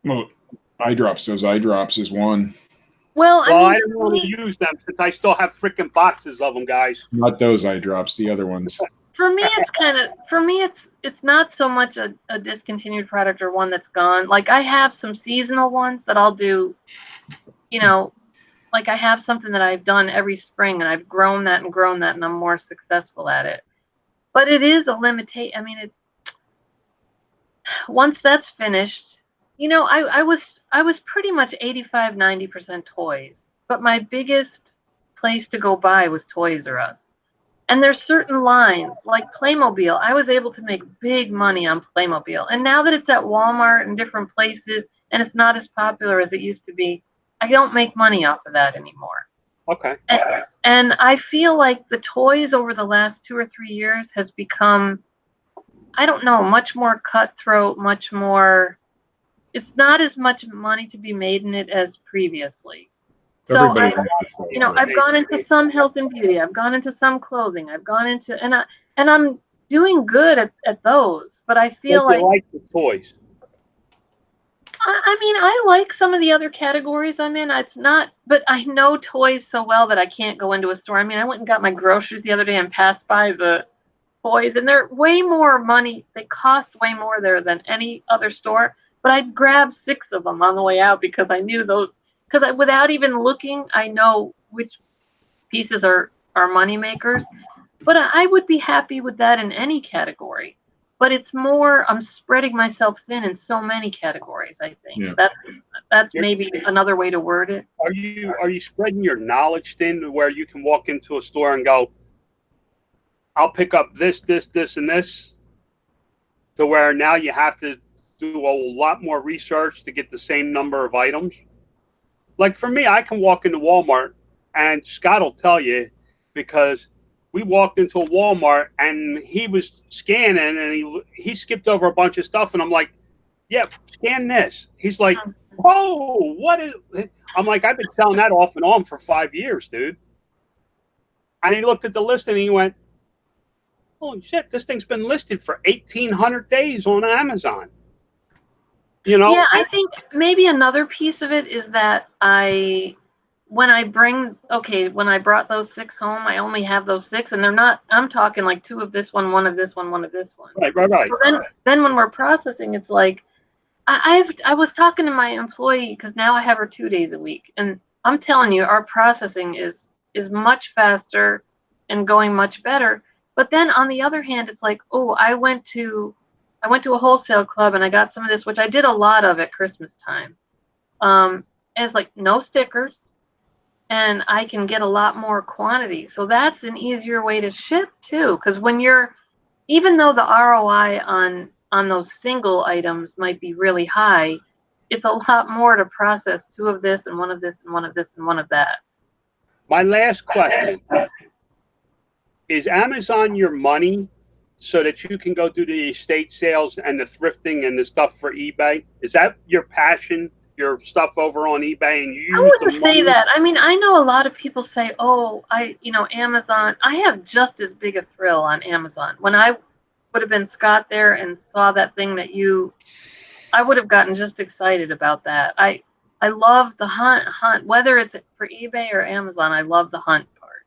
S3: Well, eye drops. Those eye drops is one.
S1: Well,
S2: I don't want to use them since I still have freaking boxes of them, guys.
S3: Not those eye drops. The other ones.
S1: For me, it's not so much a discontinued product or one that's gone. Like, I have some seasonal ones that I'll do, like I have something that I've done every spring and I've grown that and I'm more successful at it. But it is a limitation. Once that's finished, I was pretty much 85-90% toys. But my biggest place to go buy was Toys R Us. And there's certain lines, like Playmobil. I was able to make big money on Playmobil. And now that it's at Walmart and different places, and it's not as popular as it used to be, I don't make money off of that anymore.
S2: Okay.
S1: And I feel like the toys over the last 2 or 3 years has become I don't know, much more cutthroat, much more. It's not as much money to be made in it as previously. So
S3: Everybody
S1: I,
S3: wants to sell
S1: you know,
S3: to it.
S1: I've gone into some health and beauty. I've gone into some clothing. I've gone into, and I'm doing good at those. But I feel
S2: Don't you
S1: like,
S2: like the toys?
S1: I mean, I like some of the other categories I'm in. It's not, but I know toys so well that I can't go into a store. I mean, I went and got my groceries the other day and passed by the toys, and they're way more money. They cost way more there than any other store. But I'd grab 6 of them on the way out because I knew those. Because without even looking, I know which pieces are money makers. But I would be happy with that in any category. But it's more, I'm spreading myself thin in so many categories. I think
S3: Yeah.
S1: that's maybe another way to word it.
S2: Are you spreading your knowledge thin to where you can walk into a store and go, I'll pick up this, and this, to where now you have to do a lot more research to get the same number of items? Like for me, I can walk into Walmart, and Scott will tell you, because we walked into a Walmart and he was scanning and he skipped over a bunch of stuff, and I'm like, yeah, scan this. He's like, oh, what is? I'm like, I've been selling that off and on for 5 years, dude. And he looked at the list and he went, holy shit, this thing's been listed for 1,800 days on Amazon. You know?
S1: Yeah, I think maybe another piece of it is that when I brought those 6 home, I only have those 6, and they're not, I'm talking like 2 of this one of this one of this one.
S2: Right.
S1: So then when we're processing, it's like, I was talking to my employee, because now I have her 2 days a week, and I'm telling you, our processing is much faster and going much better. But then on the other hand, it's like, oh, I went to a wholesale club and I got some of this, which I did a lot of at Christmas time. It's like no stickers, and I can get a lot more quantity. So that's an easier way to ship too, because even though the ROI on those single items might be really high, it's a lot more to process 2 of this and 1 of this and 1 of this and 1 of that.
S2: My last question, is Amazon your money so that you can go do the estate sales and the thrifting and the stuff for eBay? Is that your passion, your stuff over on eBay, and you use
S1: I wouldn't
S2: the
S1: say
S2: money?
S1: that. I mean, I know a lot of people say, oh, Amazon. I have just as big a thrill on Amazon. When I would have been Scott there and saw that thing I would have gotten just excited about that. I love the hunt, whether it's for eBay or Amazon. I love the hunt part.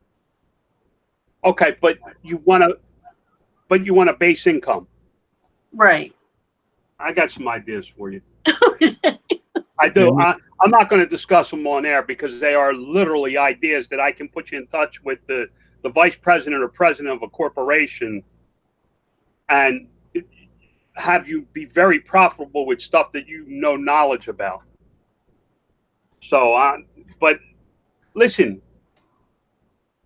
S2: Okay, but you want a base income.
S1: Right.
S2: I got some ideas for you. I do. I'm not going to discuss them on air because they are literally ideas that I can put you in touch with the vice president or president of a corporation and have you be very profitable with stuff that you know knowledge about. So, but listen,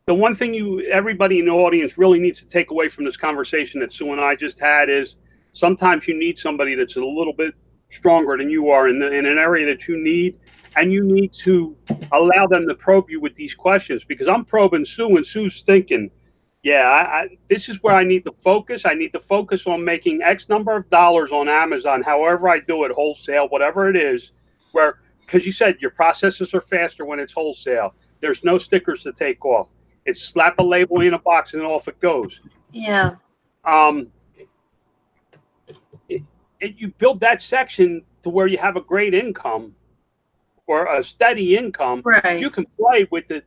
S2: the one thing everybody in the audience really needs to take away from this conversation that Sue and I just had is sometimes you need somebody that's a little bit stronger than you are in an area that you need, and you need to allow them to probe you with these questions, because I'm probing Sue and Sue's thinking, yeah, this is where I need to focus. I need to focus on making X number of dollars on Amazon, however I do it, wholesale, whatever it is, because you said your processes are faster when it's wholesale. There's no stickers to take off. It's slap a label in a box and off it goes.
S1: Yeah.
S2: You build that section to where you have a great income or a steady income.
S1: Right.
S2: You can play with the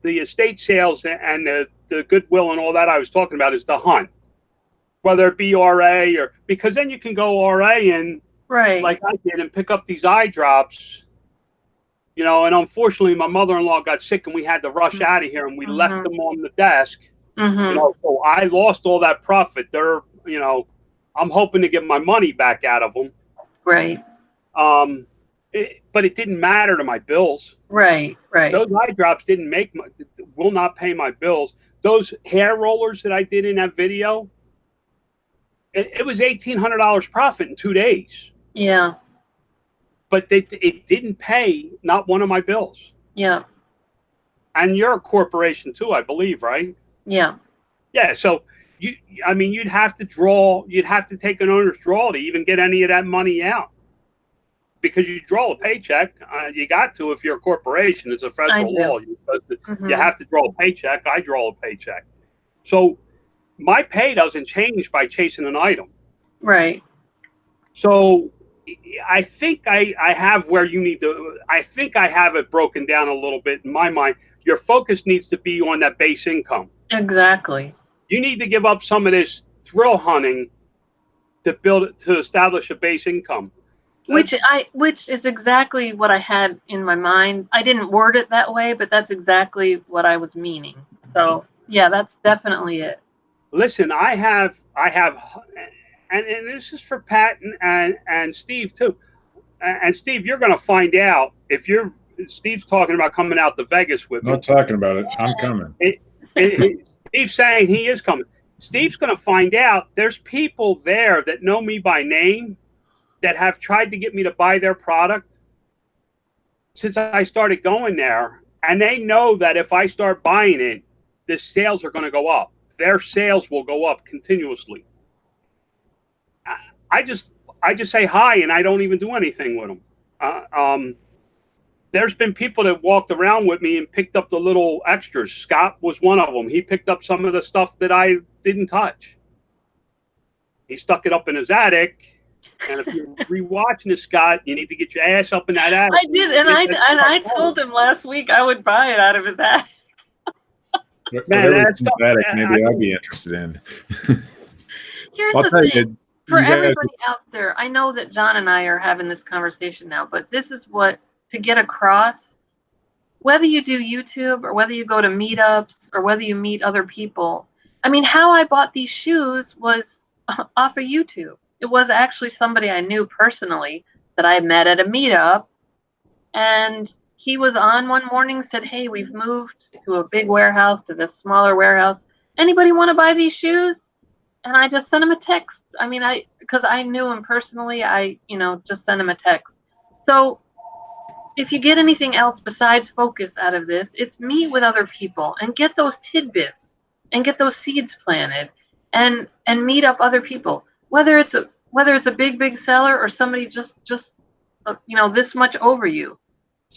S2: estate sales and the goodwill and all that I was talking about is the hunt, whether it be RA or, because then you can go RA and
S1: right,
S2: like I did and pick up these eye drops. And unfortunately, my mother-in-law got sick, and we had to rush out of here, and we left them on the desk. So I lost all that profit. I'm hoping to get my money back out of them.
S1: Right.
S2: But it didn't matter to my bills.
S1: Right.
S2: Those eye drops will not pay my bills. Those hair rollers that I did in that video, it was $1,800 profit in 2 days.
S1: Yeah.
S2: But it didn't pay not one of my bills.
S1: Yeah. And
S2: you're a corporation too, I believe, right?
S1: Yeah.
S2: Yeah. So I mean, you'd have to take an owner's draw to even get any of that money out, because you draw a paycheck. You got to, if you're a corporation, it's a federal law. You have to draw a paycheck. I draw a paycheck. So my pay doesn't change by chasing an item.
S1: Right.
S2: So I think I have where you need to, I think I have it broken down a little bit in my mind. Your focus needs to be on that base income.
S1: Exactly.
S2: You need to give up some of this thrill hunting to establish a base income.
S1: Which is exactly what I had in my mind. I didn't word it that way, but that's exactly what I was meaning. So yeah, that's definitely it.
S2: Listen, I have, and this is for Pat and Steve too. And Steve, you're going to find out if Steve's talking about coming out to Vegas with me.
S3: Not talking about it. I'm coming.
S2: Steve's saying he is coming. Steve's going to find out there's people there that know me by name that have tried to get me to buy their product since I started going there. And they know that if I start buying it, the sales are going to go up. Their sales will go up continuously. I just say hi, and I don't even do anything with them. There's been people that walked around with me and picked up the little extras. Scott was one of them. He picked up some of the stuff that I didn't touch. He stuck it up in his attic. And if you're rewatching this, Scott, you need to get your ass up in that attic.
S1: I did, and I told him last week I would buy it out of his attic.
S2: Man,
S3: maybe I'd be interested in.
S1: Here's the thing. For everybody out there, I know that John and I are having this conversation now, but this is what to get across. Whether you do YouTube or whether you go to meetups or whether you meet other people. I mean, how I bought these shoes was off of YouTube. It was actually somebody I knew personally that I met at a meetup, and he was on one morning, said, "Hey, we've moved to a big warehouse to this smaller warehouse. Anybody want to buy these shoes?" And I just sent him a text. I mean, because I knew him personally, I just sent him a text. So if you get anything else besides focus out of this, it's meet with other people and get those tidbits and get those seeds planted and meet up other people. Whether it's a big seller or somebody just this much over you.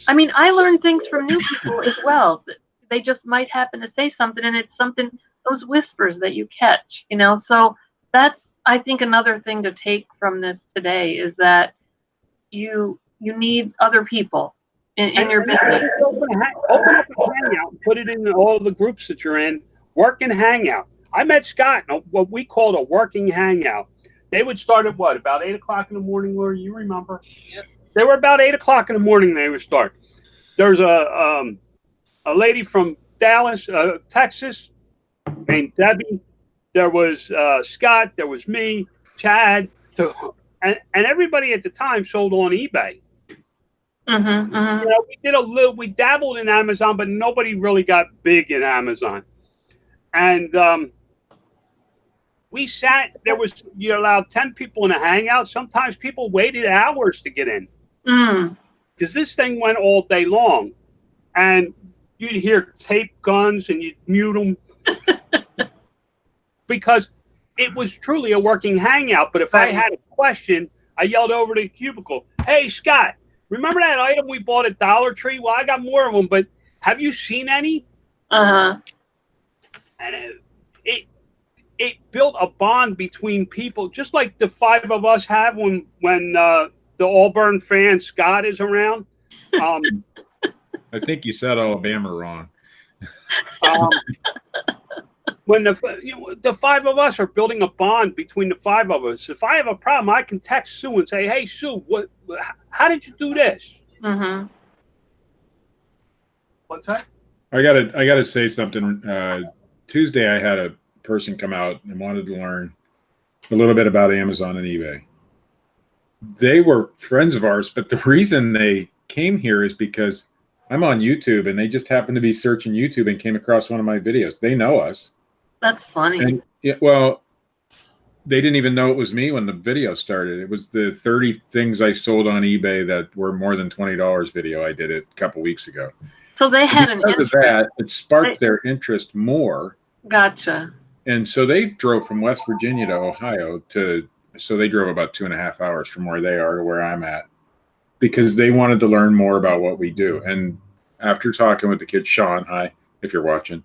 S1: I mean, I learned things from new people as well. They just might happen to say something, and it's something, those whispers that you catch, So that's, I think, another thing to take from this today is that you need other people in your business.
S2: Open up a hangout and put it in all the groups that you're in. Work and hangout. I met Scott in what we called a working hangout. They would start at about 8 o'clock in the morning, Laura, you remember? Yep. They were about 8 o'clock in the morning they would start. There's a lady from Dallas, Texas, named Debbie. There was Scott. There was me, Chad, and everybody at the time sold on eBay. We dabbled in Amazon, but nobody really got big in Amazon. And we sat. You're allowed 10 people in a hangout. Sometimes people waited hours to get in because this thing went all day long, and you'd hear tape guns and you'd mute them because it was truly a working hangout. But if I had a question, I yelled over to the cubicle, "Hey, Scott, remember that item we bought at Dollar Tree? Well, I got more of them, but have you seen any?" And it built a bond between people, just like the five of us have when the Auburn fan Scott is around.
S3: I think you said Alabama wrong.
S2: When the five of us are building a bond between the five of us. If I have a problem, I can text Sue and say, "Hey, Sue, how did you do this?" What's that?
S3: I gotta say something. Tuesday, I had a person come out and wanted to learn a little bit about Amazon and eBay. They were friends of ours, but the reason they came here is because I'm on YouTube, and they just happened to be searching YouTube and came across one of my videos. They know us.
S1: That's funny.
S3: And well, they didn't even know it was me when the video started. It was the 30 things I sold on eBay that were more than $20 video. I did it a couple weeks ago.
S1: So they had an interest.
S3: Because of that, it sparked their interest more.
S1: Gotcha.
S3: And so they drove from West Virginia to Ohio so they drove about 2.5 hours from where they are to where I'm at, because they wanted to learn more about what we do. And after talking with the kid, Sean, hi, if you're watching,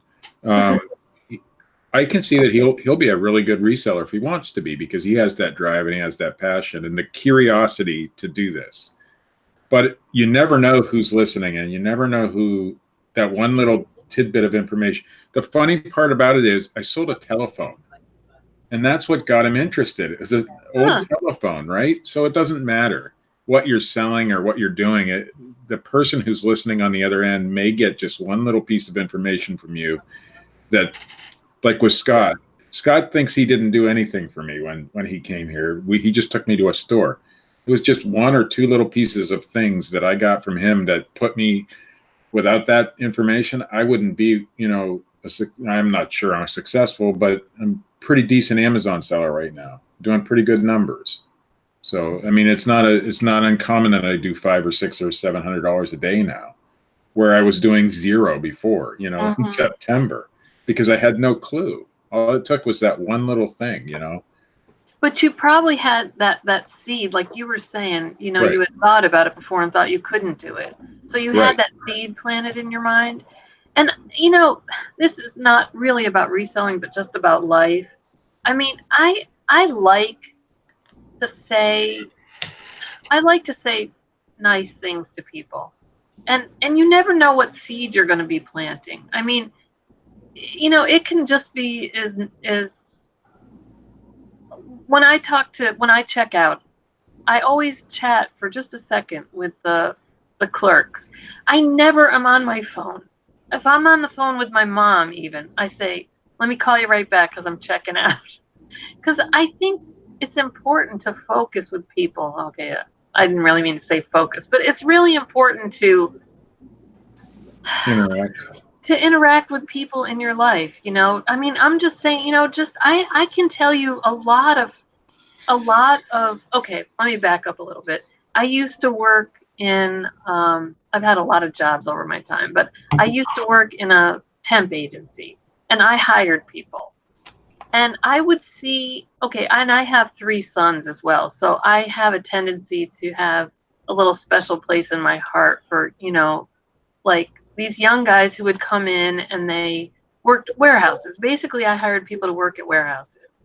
S3: I can see that he'll be a really good reseller if he wants to be, because he has that drive and he has that passion and the curiosity to do this. But you never know who's listening, and you never know who that one little tidbit of information. The funny part about it is I sold a telephone, and that's what got him interested. It's an old telephone, right? So it doesn't matter what you're selling or what you're doing. The person who's listening on the other end may get just one little piece of information from you that, like with Scott. Scott thinks he didn't do anything for me when he came here. He just took me to a store. It was just one or two little pieces of things that I got from him that put me, without that information, I wouldn't be, I'm not sure I'm successful, but I'm pretty decent Amazon seller right now, doing pretty good numbers. So, I mean, it's not uncommon that I do $500 or $600 or $700 a day now, where I was doing zero before, in September, because I had no clue. All it took was that one little thing,
S1: But you probably had that seed, like you were saying,
S3: Right.
S1: you had thought about it before and thought you couldn't do it. So you
S3: Right.
S1: had that seed planted in your mind. And, this is not really about reselling, but just about life. I mean, I like to say nice things to people. And you never know what seed you're going to be planting. I mean, it can just be as when I check out, I always chat for just a second with the clerks. I never am on my phone. If I'm on the phone with my mom, even, I say, let me call you right back because I'm checking out. Because I think it's important to focus with people. Okay, I didn't really mean to say focus, but it's really important to interact with people in your life. I mean, I'm just saying, I can tell you a lot of okay, let me back up a little bit. I used to work in I've had a lot of jobs over my time, but I used to work in a temp agency, and I hired people. And I would see, okay, and I have 3 sons as well, so I have a tendency to have a little special place in my heart for, like these young guys who would come in and they worked warehouses. Basically, I hired people to work at warehouses.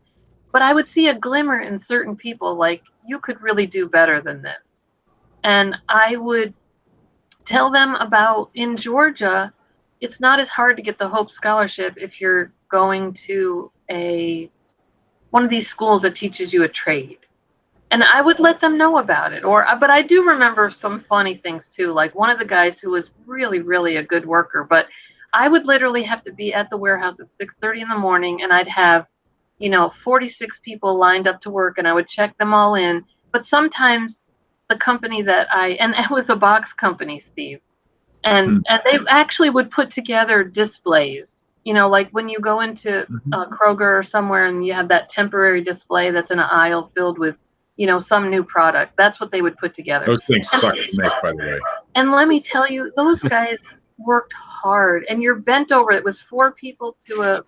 S1: But I would see a glimmer in certain people, like, you could really do better than this. And I would tell them about, in Georgia, it's not as hard to get the Hope Scholarship if you're going to one of these schools that teaches you a trade. And I would let them know about it. But I do remember some funny things too, like one of the guys who was really, really a good worker, but I would literally have to be at the warehouse at 6:30 in the morning, and I'd have 46 people lined up to work, and I would check them all in. But sometimes the company and it was a box company, Steve, and they actually would put together displays, like when you go into Kroger or somewhere and you have that temporary display that's in an aisle filled with, some new product. That's what they would put together.
S3: Those things suck to make, by the way.
S1: And let me tell you, those guys worked hard, and you're bent over. It was 4 people to a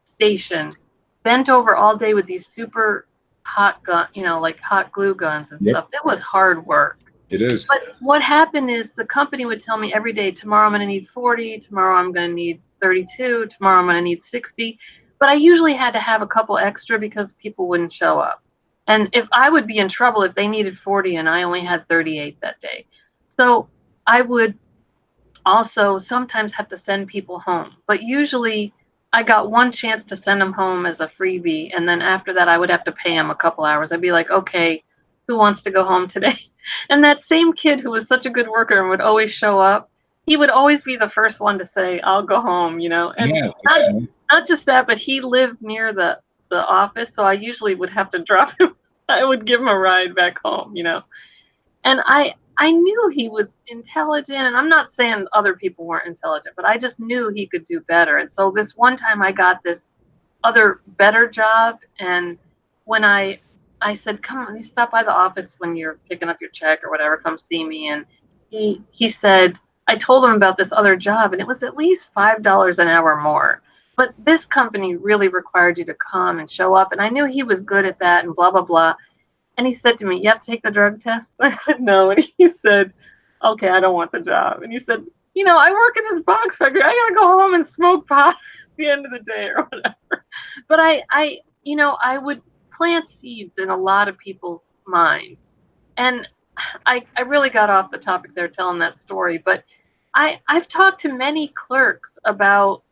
S1: station, bent over all day with these super hot gun, like hot glue guns and stuff. It was hard work.
S3: It is.
S1: But what happened is the company would tell me every day, tomorrow I'm going to need 40, tomorrow I'm going to need 32, tomorrow I'm going to need 60. But I usually had to have a couple extra because people wouldn't show up. And if I would be in trouble if they needed 40 and I only had 38 that day. So I would also sometimes have to send people home. But usually I got one chance to send them home as a freebie. And then after that, I would have to pay them a couple hours. I'd be like, okay, who wants to go home today? And that same kid who was such a good worker and would always show up, he would always be the first one to say, I'll go home, And not just that, but he lived near the office. So I usually would have to drop him. I would give him a ride back home, And I knew he was intelligent, and I'm not saying other people weren't intelligent, but I just knew he could do better. And so this one time I got this other better job, and when I said, come on, you stop by the office when you're picking up your check or whatever, come see me. And he said, I told him about this other job, and it was at least $5 an hour more. but this company really required you to come and show up. And I knew he was good at that and blah, blah, blah. And he said to me, you have to take the drug test? I said, no. And he said, okay, I don't want the job. And he said, I work in this box factory. I got to go home and smoke pot at the end of the day or whatever. But I would plant seeds in a lot of people's minds. And I really got off the topic there telling that story. But I've talked to many clerks about,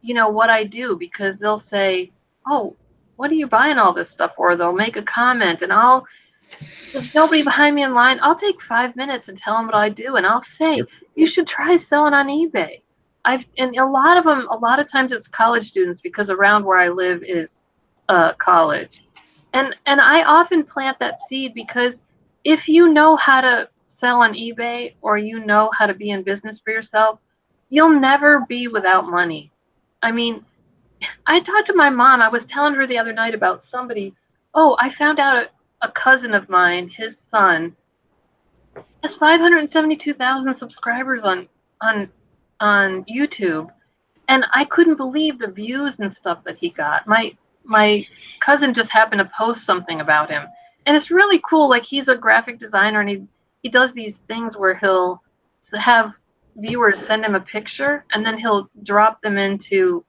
S1: what I do, because they'll say, oh, what are you buying all this stuff for? They'll make a comment, and there's nobody behind me in line, I'll take 5 minutes and tell them what I do. And I'll say, you should try selling on eBay. And a lot of times it's college students, because around where I live is college. And I often plant that seed, because if you know how to sell on eBay, or you know how to be in business for yourself, you'll never be without money. I mean, I talked to my mom. I was telling her the other night about somebody. Oh, I found out a cousin of mine, his son, has 572,000 subscribers on YouTube, and I couldn't believe the views and stuff that he got. My cousin just happened to post something about him, and it's really cool. Like, he's a graphic designer, and he does these things where he'll have viewers send him a picture, and then he'll drop them into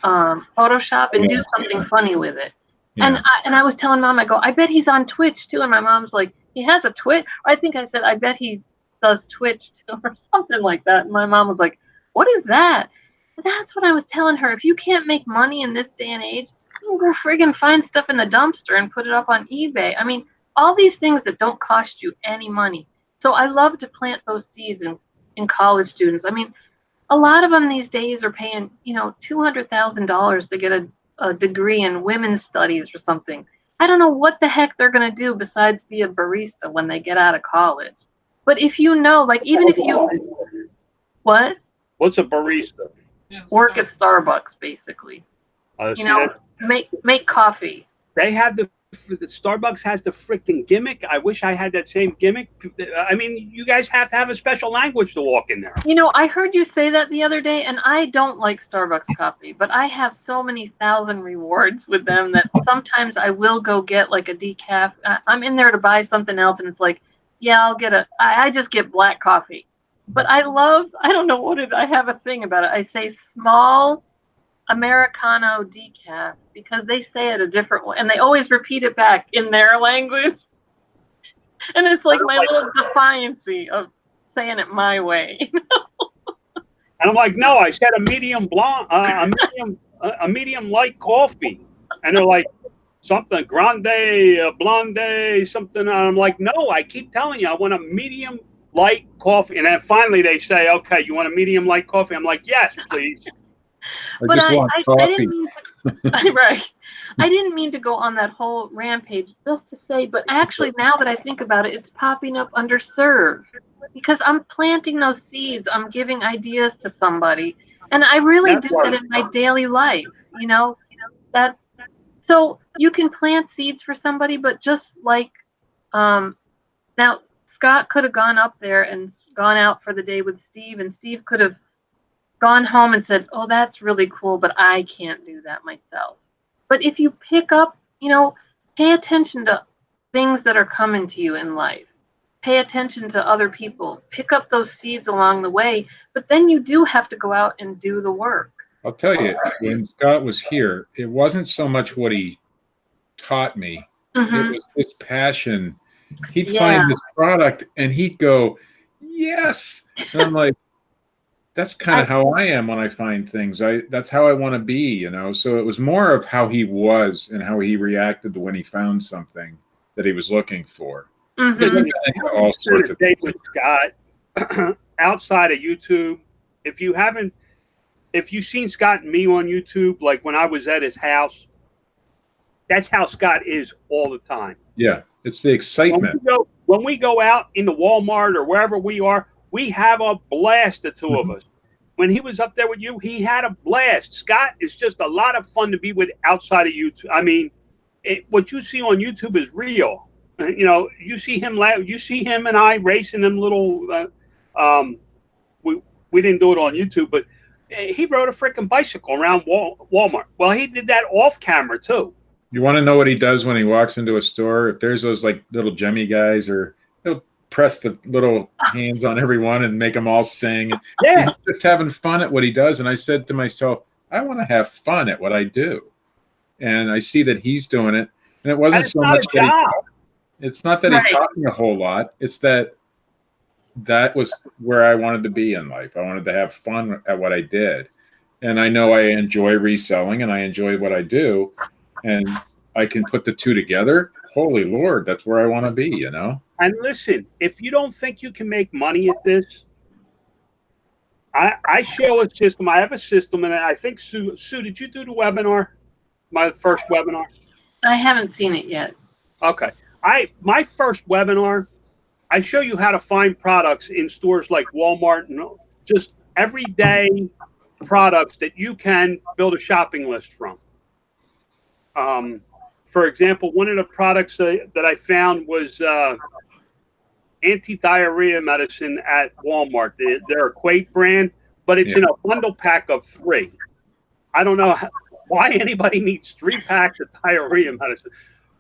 S1: Photoshop and do something funny with it. Yeah. And I was telling Mom, I go, I bet he's on Twitch too. And my mom's like, he has a Twitch? I think I said, I bet he does Twitch too, or something like that. And my mom was like, what is that? That's what I was telling her. If you can't make money in this day and age, you can go friggin' find stuff in the dumpster and put it up on eBay. I mean, all these things that don't cost you any money. So I love to plant those seeds in college students. I mean, a lot of them these days are paying, $200,000 to get a degree in women's studies or something. I don't know what the heck they're going to do besides be a barista when they get out of college. But if you know, like, even if you, what?
S2: What's a barista?
S1: Work at Starbucks, basically. Make coffee.
S2: They have the Starbucks has the freaking gimmick. I wish I had that same gimmick. I mean, you guys have to have a special language to walk in there.
S1: I heard you say that the other day, and I don't like Starbucks coffee, but I have so many thousand rewards with them that sometimes I will go get like a decaf. I'm in there to buy something else, and it's like, yeah, I just get black coffee. But I don't know I have a thing about it. I say small Americano decaf, because they say it a different way, and they always repeat it back in their language. And it's like my little defiancy of saying it my way.
S2: And I'm like, no, I said a medium blonde, a medium light coffee, and they're like, something grande, blonde, something. And I'm like, no, I keep telling you, I want a medium light coffee. And then finally they say, okay, you want a medium light coffee? I'm like, yes, please.
S1: But I didn't mean to, right. I didn't mean to go on that whole rampage, just to say, but actually now that I think about it, it's popping up underserved, because I'm planting those seeds. I'm giving ideas to somebody, and I really do that in my daily life. That. So you can plant seeds for somebody, but just like, now Scott could have gone up there and gone out for the day with Steve, and Steve could have gone home and said, oh, that's really cool, but I can't do that myself. But if you pick up, pay attention to things that are coming to you in life. Pay attention to other people. Pick up those seeds along the way, but then you do have to go out and do the work.
S3: I'll tell you, when Scott was here, it wasn't so much what he taught me. Mm-hmm. It was his passion. He'd find this product and he'd go, yes. And I'm like, that's kind of how I am when I find things. That's how I want to be, So it was more of how he was and how he reacted to when he found something that he was looking for.
S2: Mm-hmm. All sorts of things. With Scott, outside of YouTube, if you've seen Scott and me on YouTube, like when I was at his house, that's how Scott is all the time.
S3: Yeah, it's the excitement.
S2: When we go out into Walmart or wherever we are, we have a blast, the two of us. When he was up there with you, he had a blast. Scott is just a lot of fun to be with outside of YouTube. I mean, what you see on YouTube is real. You see him laugh. You see him and I racing them little. We didn't do it on YouTube, but He rode a freaking bicycle around Walmart. Well, he did that off camera too.
S3: You want to know what he does when he walks into a store? If there's those like little Jemmy guys, or he'll press the little hands on everyone and make them all sing.
S2: Yeah.
S3: He's just having fun at what he does. And I said to myself, I want to have fun at what I do. And I see that he's doing it. And it wasn't so much that it's not that he taught me a whole lot. It's that was where I wanted to be in life. I wanted to have fun at what I did. And I know I enjoy reselling and I enjoy what I do. And I can put the two together. Holy Lord, that's where I want to be, you know?
S2: And listen, if you don't think you can make money at this, I show a system. I have a system, and I think, Sue, did you do the webinar? My first webinar?
S1: I haven't seen it yet.
S2: Okay. My first webinar, I show you how to find products in stores like Walmart and just everyday products that you can build a shopping list from. For example, one of the products that I found was anti-diarrhea medicine at Walmart. They're Equate brand, but it's in a bundle pack of 3. I don't know why anybody needs 3 packs of diarrhea medicine,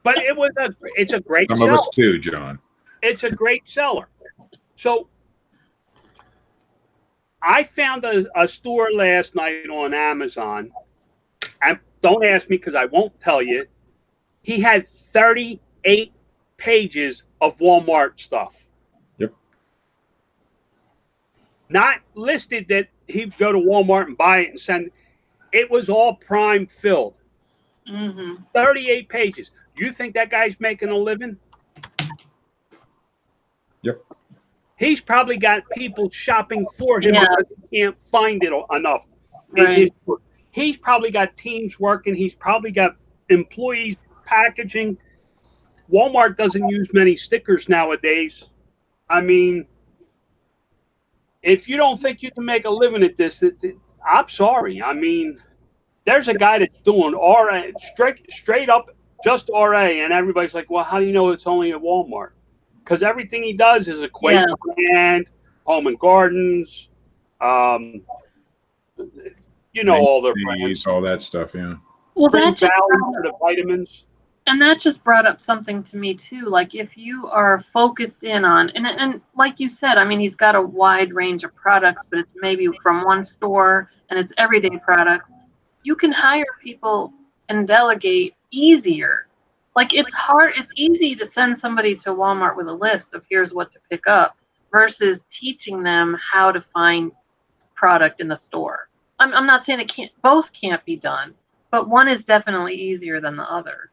S2: but it's a great seller.
S3: Some of us too, John.
S2: It's a great seller. So I found a store last night on Amazon, and don't ask me because I won't tell you. He had 38 pages of Walmart stuff.
S3: Yep.
S2: Not listed that he'd go to Walmart and buy it and send. It was all prime filled. 38 pages. You think that guy's making a living?
S3: Yep.
S2: He's probably got people shopping for him because he can't find it enough.
S1: Right.
S2: He's probably got teams working. He's probably got employees packaging. Walmart doesn't use many stickers nowadays. I mean, if you don't think you can make a living at this, I'm sorry. I mean, there's a guy that's doing RA, straight up just RA, and everybody's like, well, how do you know it's only at Walmart? Because everything he does is Equate brand, Home and Gardens, you know, all their brands.
S3: All that stuff, yeah.
S1: Well, that just
S2: for the vitamins.
S1: And that just brought up something to me too. Like if you are focused in on, and like you said, I mean, he's got a wide range of products, but it's maybe from one store and it's everyday products. You can hire people and delegate easier. Like it's hard, it's easy to send somebody to Walmart with a list of here's what to pick up versus teaching them how to find product in the store. I'm not saying both can't be done, but one is definitely easier than the other.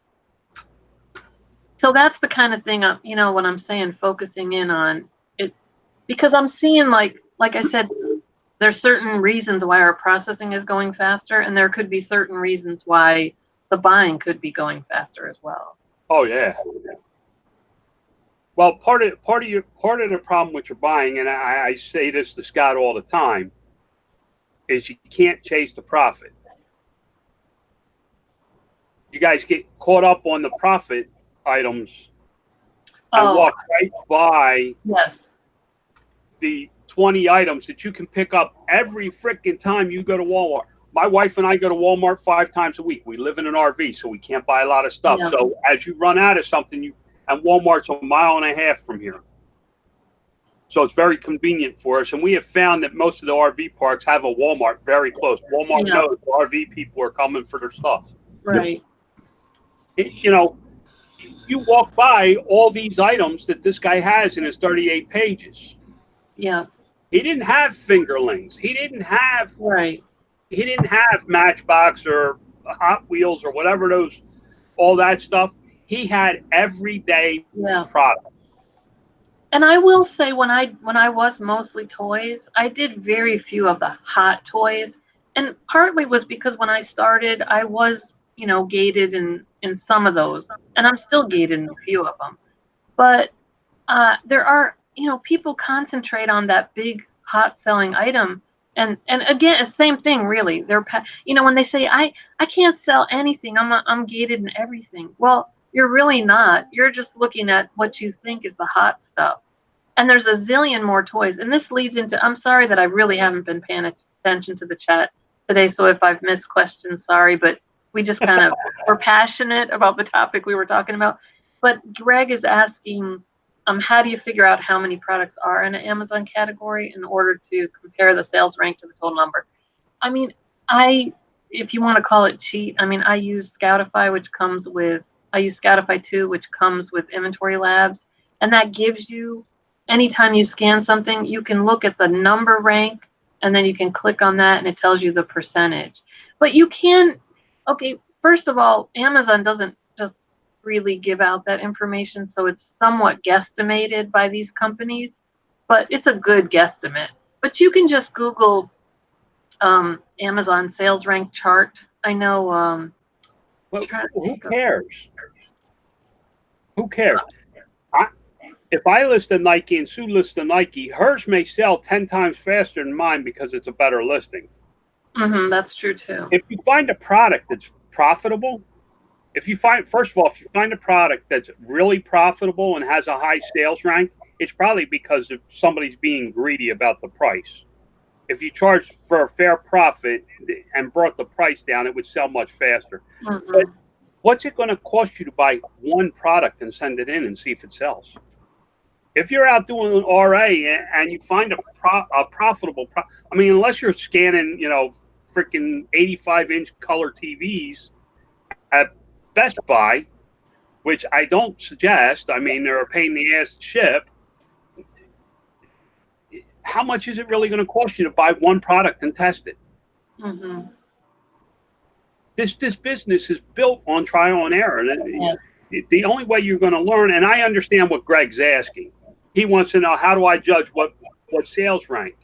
S1: So that's the kind of thing, when I'm saying focusing in on it, because I'm seeing like I said, there's certain reasons why our processing is going faster, and there could be certain reasons why the buying could be going faster as well.
S2: Oh yeah. Well, part of the problem with your buying, and I say this to Scott all the time, is you can't chase the profit. You guys get caught up on the profit items and walk right by the 20 items that you can pick up every freaking time you go to Walmart. My wife and I go to Walmart 5 times a week. We live in an RV, so we can't buy a lot of stuff. Yeah. So as you run out of something, and Walmart's a 1.5 miles from here. So it's very convenient for us. And we have found that most of the RV parks have a Walmart very close. Walmart knows the RV people are coming for their stuff.
S1: Right.
S2: You walk by all these items that this guy has in his 38 pages.
S1: Yeah.
S2: He didn't have fingerlings. He didn't have Matchbox or Hot Wheels or whatever all that stuff. He had everyday products.
S1: And I will say when I was mostly toys, I did very few of the hot toys. And partly was because when I started, I was, gated in some of those. And I'm still gated in a few of them. But there are, people concentrate on that big hot selling item. And again, the same thing, really. They're, when they say, I can't sell anything, I'm gated in everything. Well, you're really not. You're just looking at what you think is the hot stuff. And there's a zillion more toys. And this leads into, I'm sorry that I really haven't been paying attention to the chat today. So if I've missed questions, sorry, but we just kind of were passionate about the topic we were talking about. But Greg is asking, how do you figure out how many products are in an Amazon category in order to compare the sales rank to the total number? I mean, if you want to call it cheat, I mean, I use Scoutify, I use Scoutify 2, which comes with Inventory Labs, and that gives you, anytime you scan something, you can look at the number rank, and then you can click on that, and it tells you the percentage. But you can, okay, first of all, Amazon doesn't just really give out that information, so it's somewhat guesstimated by these companies, but it's a good guesstimate. But you can just Google Amazon sales rank chart. I know.
S2: Well, who cares? Who cares? If I list a Nike and Sue lists a Nike, hers may sell 10 times faster than mine because it's a better listing.
S1: That's true too.
S2: If you find a product that's profitable, first of all, if you find a product that's really profitable and has a high sales rank, it's probably because somebody's being greedy about the price. If you charged for a fair profit and brought the price down, it would sell much faster. But what's it going to cost you to buy one product and send it in and see if it sells? If you're out doing an RA and you find a profitable, I mean, unless you're scanning, freaking 85-inch color TVs at Best Buy, which I don't suggest. I mean, they're a pain in the ass to ship. How much is it really going to cost you to buy one product and test it? This business is built on trial and error. The only way you're going to learn, and I understand what Greg's asking. He wants to know, how do I judge what sales rank?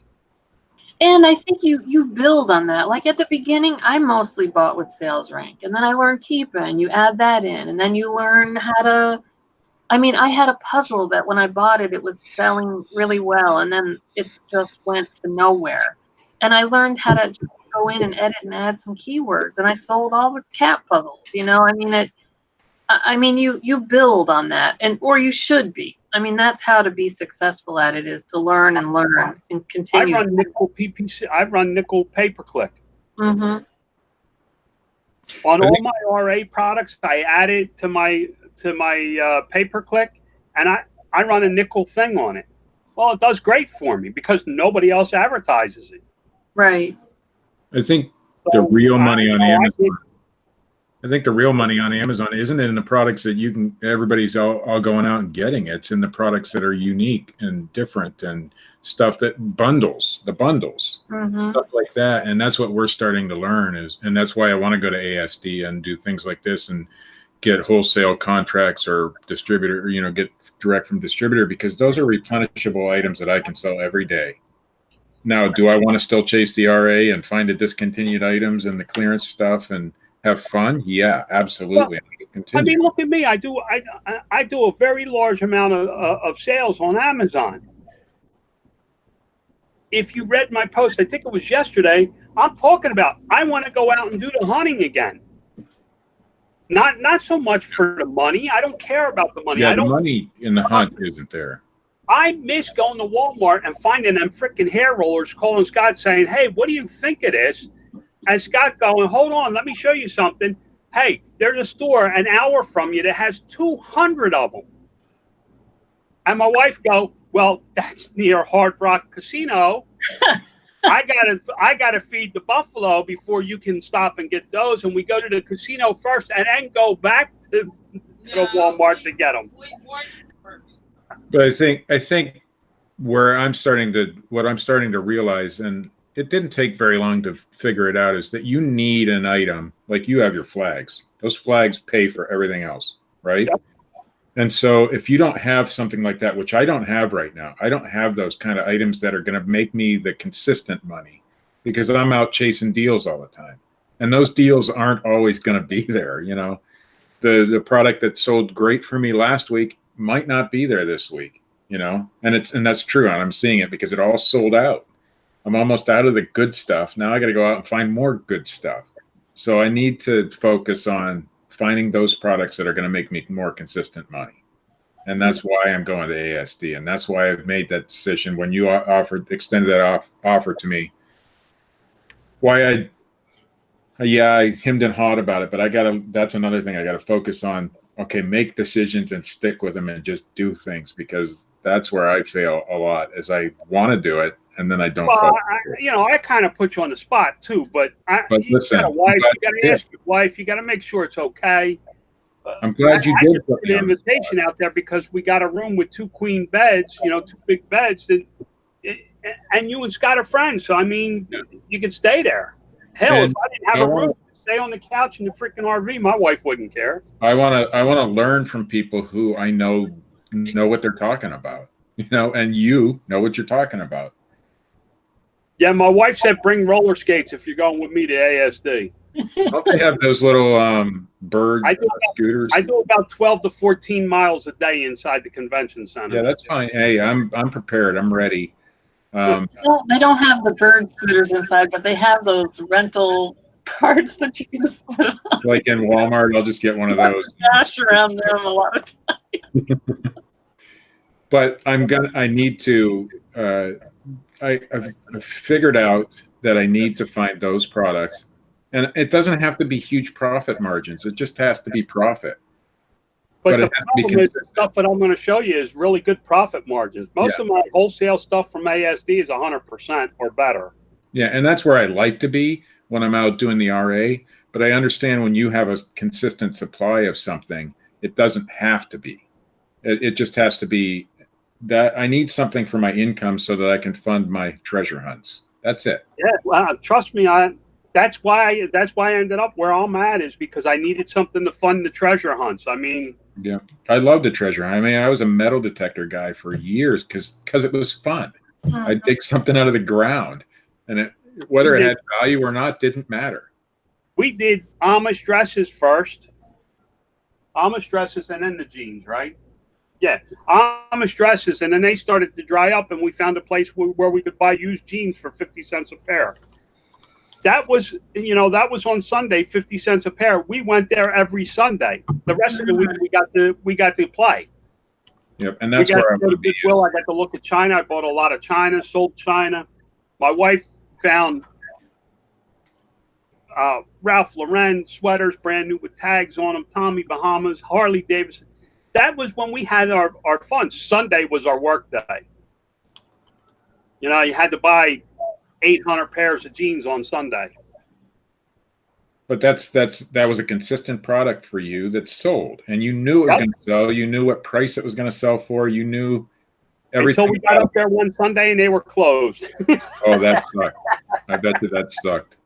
S1: And I think you build on that. Like at the beginning, I mostly bought with sales rank, and then I learned Keepa, and you add that in, and then you learn how to. I mean, I had a puzzle that when I bought it, it was selling really well, and then it just went to nowhere. And I learned how to just go in and edit and add some keywords, and I sold all the cat puzzles. I mean, you build on that, or you should be. I mean, that's how to be successful at it, is to learn and learn and continue.
S2: I run nickel PPC. I run nickel pay-per-click. On all my RA products, I add it to my pay-per-click, and I run a nickel thing on it. Well, it does great for me because nobody else advertises it.
S1: Right.
S3: I think the real money on Amazon. I think the real money on Amazon isn't in the products that everybody's all going out and getting. It's in the products that are unique and different and stuff that bundles, stuff like that. And that's what we're starting to learn and that's why I want to go to ASD and do things like this and get wholesale contracts or distributor, get direct from distributor, because those are replenishable items that I can sell every day. Now, do I want to still chase the RA and find the discontinued items and the clearance stuff and have fun? Yeah, absolutely.
S2: Well, I mean, look at me. I do a very large amount of sales on Amazon. If you read my post, I think it was yesterday, I'm talking about I want to go out and do the hunting again. Not so much for the money. I don't care about the money.
S3: Yeah, the money in the hunt isn't there.
S2: I miss going to Walmart and finding them freaking hair rollers, calling Scott saying, "Hey, what do you think it is?" And Scott going, "Hold on, let me show you something. Hey, there's a store an hour from you that has 200 of them." And my wife go, "Well, that's near Hard Rock Casino. I gotta feed the buffalo before you can stop and get those." And we go to the casino first, and then go back to the Walmart to get them.
S3: But I think what I'm starting to realize, and it didn't take very long to figure it out, is that you need an item, like you have your flags. Those flags pay for everything else, right? Yep. And so if you don't have something like that, which I don't have right now, I don't have those kind of items that are going to make me the consistent money, because I'm out chasing deals all the time. And those deals aren't always going to be there. The product that sold great for me last week might not be there this week, and that's true. And I'm seeing it because it all sold out. I'm almost out of the good stuff. Now I got to go out and find more good stuff. So I need to focus on finding those products that are going to make me more consistent money. And that's why I'm going to ASD. And that's why I've made that decision. When you extended that offer to me, why I hemmed and hawed about it, but that's another thing I gotta focus on. Okay, make decisions and stick with them and just do things, because that's where I fail a lot, is I want to do it and then I don't follow.
S2: I kind of put you on the spot too, but you
S3: listen,
S2: got a wife, you got to ask your wife, you got to make sure it's okay.
S3: I'm glad you did
S2: put an invitation out there because we got a room with 2 queen beds, 2 big beds, and you and Scott are friends. So I mean, you can stay there. Hell, if I didn't have a room to stay on the couch in the freaking RV, my wife wouldn't care.
S3: I want to learn from people who I know what they're talking about, and you know what you're talking about.
S2: Yeah, my wife said bring roller skates if you're going with me to ASD.
S3: Don't they have those little bird scooters?
S2: I do about 12 to 14 miles a day inside the convention center.
S3: Yeah, that's fine. Hey, I'm prepared. I'm ready.
S1: They don't have the bird scooters inside, but they have those rental carts that you can just put on.
S3: Like in Walmart, I'll just get one of those.
S1: Dash around them a lot of times.
S3: But I need to. I've figured out that I need to find those products, and it doesn't have to be huge profit margins. It just has to be profit.
S2: But the problem is the stuff that I'm going to show you is really good profit margins. Most of my wholesale stuff from ASD is 100% or better.
S3: Yeah, and that's where I like to be when I'm out doing the RA. But I understand when you have a consistent supply of something, it doesn't have to be. It just has to be that I need something for my income so that I can fund my treasure hunts. That's it.
S2: Yeah, well, trust me, that's why I ended up where I'm at, is because I needed something to fund the treasure hunts. I mean,
S3: yeah, I love the treasure hunt. I mean, I was a metal detector guy for years because it was fun. I'd dig something out of the ground, and whether it had value or not didn't matter.
S2: We did Amish dresses first, and then the jeans, right? Yeah, Amish dresses, and then they started to dry up, and we found a place where we could buy used jeans for 50 cents a pair. That was on Sunday, 50 cents a pair. We went there every Sunday. The rest of the week, we got to play.
S3: Yep, and that's where I want to be.
S2: Well, I got to look at China. I bought a lot of China, sold China. My wife found Ralph Lauren sweaters, brand new with tags on them, Tommy Bahamas, Harley Davidson. That was when we had our fun. Sunday was our work day. You had to buy 800 pairs of jeans on Sunday.
S3: But that was a consistent product for you that sold, and you knew it was going to sell. You knew what price it was going to sell for. You knew everything.
S2: Until we got up there one Sunday and they were closed.
S3: Oh, that sucked. I bet you that sucked.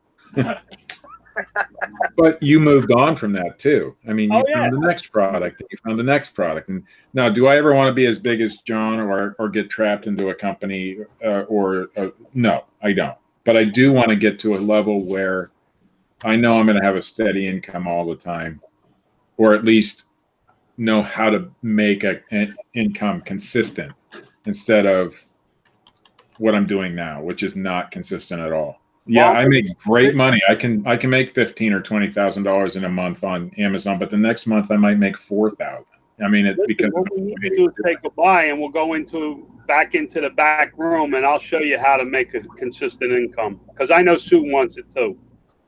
S3: But you moved on from that too. I mean, you found the next product, and you found the next product. And now, do I ever want to be as big as John or get trapped into a company no, I don't. But I do want to get to a level where I know I'm going to have a steady income all the time, or at least know how to make an income consistent instead of what I'm doing now, which is not consistent at all. Yeah, I make great money. I can make $15,000 or $20,000 in a month on Amazon, but the next month I might make $4,000. I mean, because
S2: what we need to do is say goodbye, and we'll go back into the back room, and I'll show you how to make a consistent income. Because I know Sue wants it too.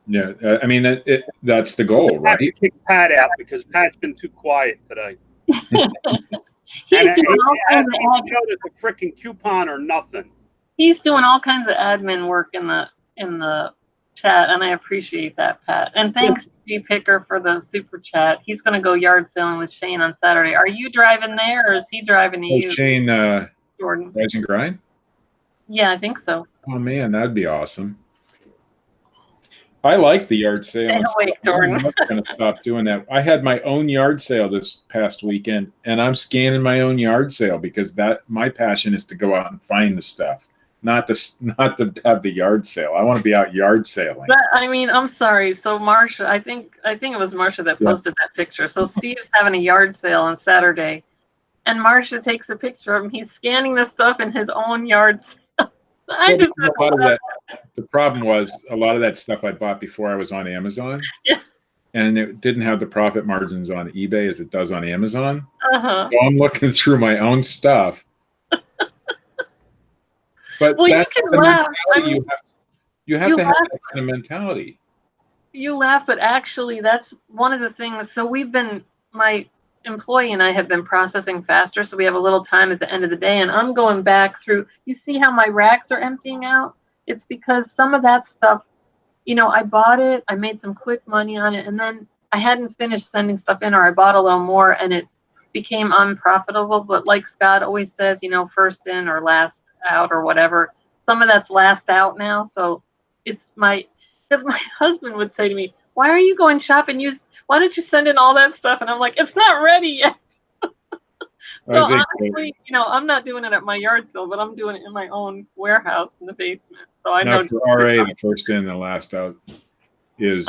S3: Yeah, I mean that's the goal, right?
S2: I have to kick Pat out because Pat's been too quiet today.
S1: He's doing all kinds of
S2: showed us a freaking coupon or nothing.
S1: He's doing all kinds of admin work in the chat, and I appreciate that, Pat. And thanks, G Picker, for the super chat. He's going to go yard selling with Shane on Saturday. Are you driving there, or is he driving to you?
S3: Shane,
S1: Jordan.
S3: Rise and Grind?
S1: Yeah, I think so.
S3: Oh man, that'd be awesome. I like the yard sale.
S1: Jordan.
S3: I'm not going to stop doing that. I had my own yard sale this past weekend, and I'm scanning my own yard sale because my passion is to go out and find the stuff. Not to have the yard sale. I want to be out yard sailing.
S1: But, I mean, I'm sorry. So Marsha, I think it was Marsha that posted that picture. So Steve's having a yard sale on Saturday, and Marsha takes a picture of him. He's scanning the stuff in his own yard sale.
S3: The problem was a lot of that stuff I bought before I was on Amazon.
S1: Yeah.
S3: And it didn't have the profit margins on eBay as it does on Amazon.
S1: Uh-huh.
S3: So I'm looking through my own stuff. But
S1: well, you can laugh.
S3: You have
S1: You
S3: to have
S1: laugh.
S3: that kind of mentality.
S1: You laugh, but actually, that's one of the things. So my employee and I have been processing faster, so we have a little time at the end of the day. And I'm going back through. You see how my racks are emptying out? It's because some of that stuff, I bought it, I made some quick money on it, and then I hadn't finished sending stuff in, or I bought a little more, and it became unprofitable. But like Scott always says, first in or last out or whatever. Some of that's last out now, so it's because my husband would say to me, "Why are you going shopping? Why don't you send in all that stuff?" And I'm like, "It's not ready yet." So
S3: I think
S1: honestly, I'm not doing it at my yard sale, but I'm doing it in my own warehouse in the basement. So I
S3: now
S1: know.
S3: for RA, the first in, the last out is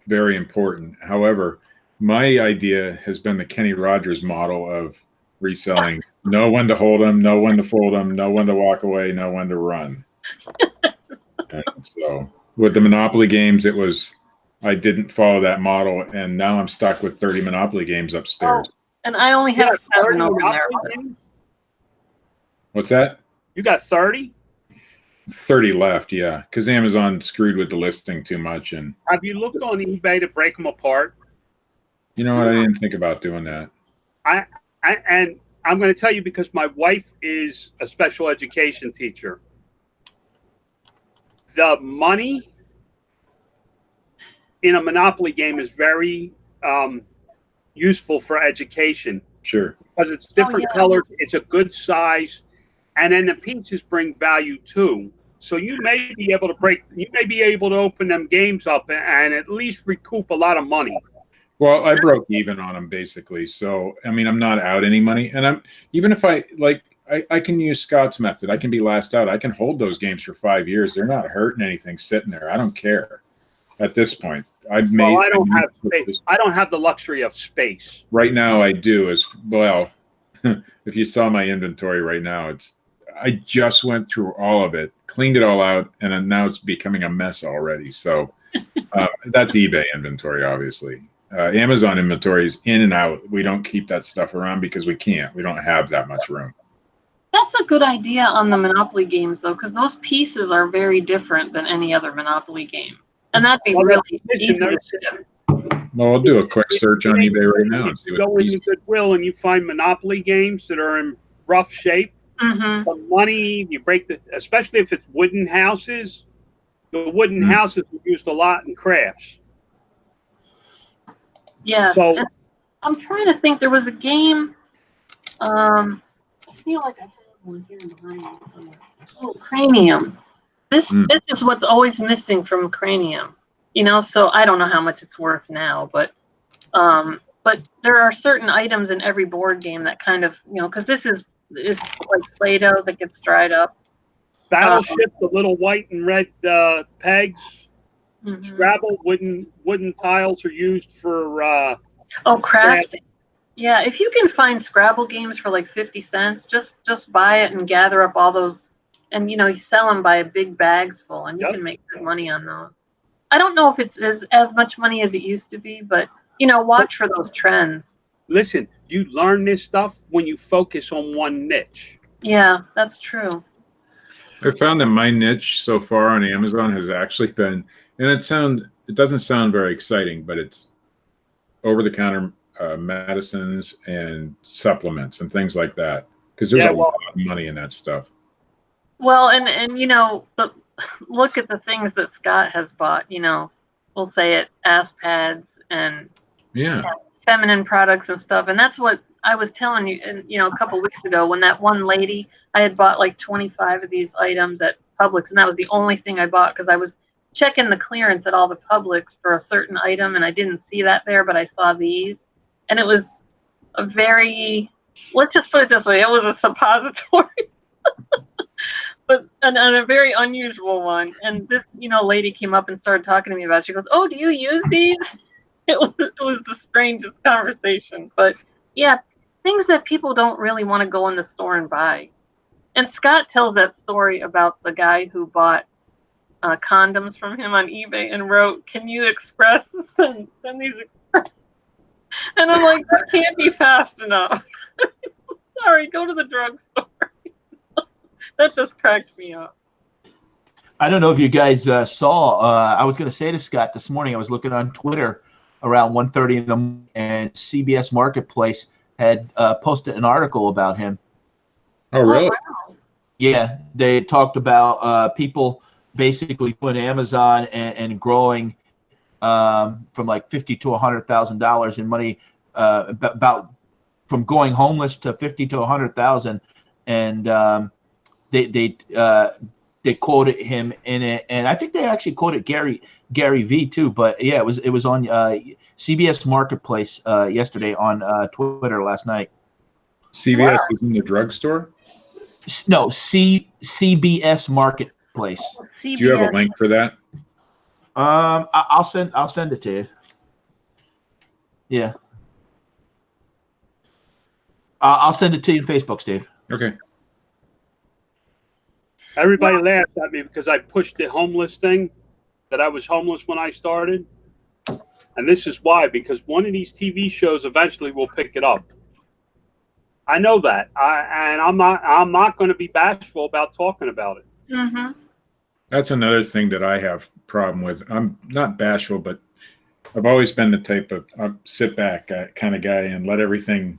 S3: very important. However, my idea has been the Kenny Rogers model of reselling. Know when to hold them, know when to fold them, know when to walk away, know when to run. And so with the Monopoly games, I didn't follow that model, and now I'm stuck with 30 Monopoly games upstairs.
S1: Oh, and I only have 7 over there.
S3: What's that?
S2: You got 30?
S3: 30 left, yeah, because Amazon screwed with the listing too much. And
S2: have you looked on eBay to break them apart?
S3: You know what? I didn't think about doing that.
S2: And I'm going to tell you, because my wife is a special education teacher. The money in a Monopoly game is very useful for education.
S3: Sure.
S2: Because it's different colors, it's a good size, and then the pieces bring value too. So you may be able to open them games up and at least recoup a lot of money.
S3: Well, I broke even on them basically. So, I mean, I'm not out any money. And even if I can use Scott's method. I can be last out. I can hold those games for 5 years. They're not hurting anything sitting there. I don't care at this point. I don't
S2: have space. I don't have the luxury of space.
S3: Right now I do as well. If you saw my inventory right now, I just went through all of it, cleaned it all out, and now it's becoming a mess already. So that's eBay inventory, obviously. Amazon inventory is in and out. We don't keep that stuff around because we can't. We don't have that much room.
S1: That's a good idea on the Monopoly games, though, because those pieces are very different than any other Monopoly game. And that'd be really easy to ship.
S3: Well, I'll do a quick search on eBay right now.
S2: If you go into Goodwill and you find Monopoly games that are in rough shape, the money, especially if it's wooden houses, the wooden houses are used a lot in crafts.
S1: Yes. So, I'm trying to think. There was a game. I feel like I have one here behind me somewhere. Oh, Cranium. This is what's always missing from Cranium. So I don't know how much it's worth now, but there are certain items in every board game that kind of, because this is like Play-Doh that gets dried up.
S2: Battleship, the little white and red pegs. Scrabble, wooden tiles are used for
S1: crafting. Yeah, if you can find Scrabble games for like 50 cents, just buy it and gather up all those, and you sell them by big bags full, and you can make good money on those. I don't know if it's as much money as it used to be, but watch for those trends.
S2: Listen, you learn this stuff when you focus on one niche.
S1: Yeah, that's true.
S3: I found that my niche so far on Amazon has actually been, and it doesn't sound very exciting, but it's over-the-counter medicines and supplements and things like that, because there's a lot of money in that stuff.
S1: Well, and but look at the things that Scott has bought. We'll say it, ass pads and feminine products and stuff. And that's what I was telling you, a couple weeks ago when that one lady, I had bought like 25 of these items at Publix, and that was the only thing I bought because I was checking the clearance at all the Publix for a certain item, and I didn't see that there, but I saw these. And it was a very, let's just put it this way, it was a suppository, but a very unusual one. And this, lady came up and started talking to me about it. She goes, "Oh, do you use these?" It was the strangest conversation. But yeah, things that people don't really want to go in the store and buy. And Scott tells that story about the guy who bought condoms from him on eBay and wrote, "Can you send these express?" And I'm like, that can't be fast enough. Sorry, go to the drugstore. That just cracked me up.
S4: I don't know if you guys saw. I was going to say to Scott this morning. I was looking on Twitter around 1:30 in the morning, and CBS Marketplace had posted an article about him.
S3: Oh, really?
S1: wow.
S4: Yeah, they talked about people basically putting Amazon and growing from like $50,000 to $100,000 in money, about from going homeless to $50,000 to $100,000, and they quoted him in it, and I think they actually quoted Gary V too. But yeah, it was on CBS Marketplace yesterday on Twitter last night.
S3: CVS is in the drugstore?
S4: No, CBS Marketplace.
S3: Do you have a link for that?
S4: I'll send it to you. Yeah. I'll send it to you in Facebook, Steve.
S3: Okay.
S2: Everybody laughed at me because I pushed the homeless thing, that I was homeless when I started. And this is why, because one of these TV shows eventually will pick it up. I know that. And I'm not going to be bashful about talking about it.
S1: Mm-hmm.
S3: That's another thing that I have problem with. I'm not bashful, but I've always been the type of sit back kind of guy and let everything,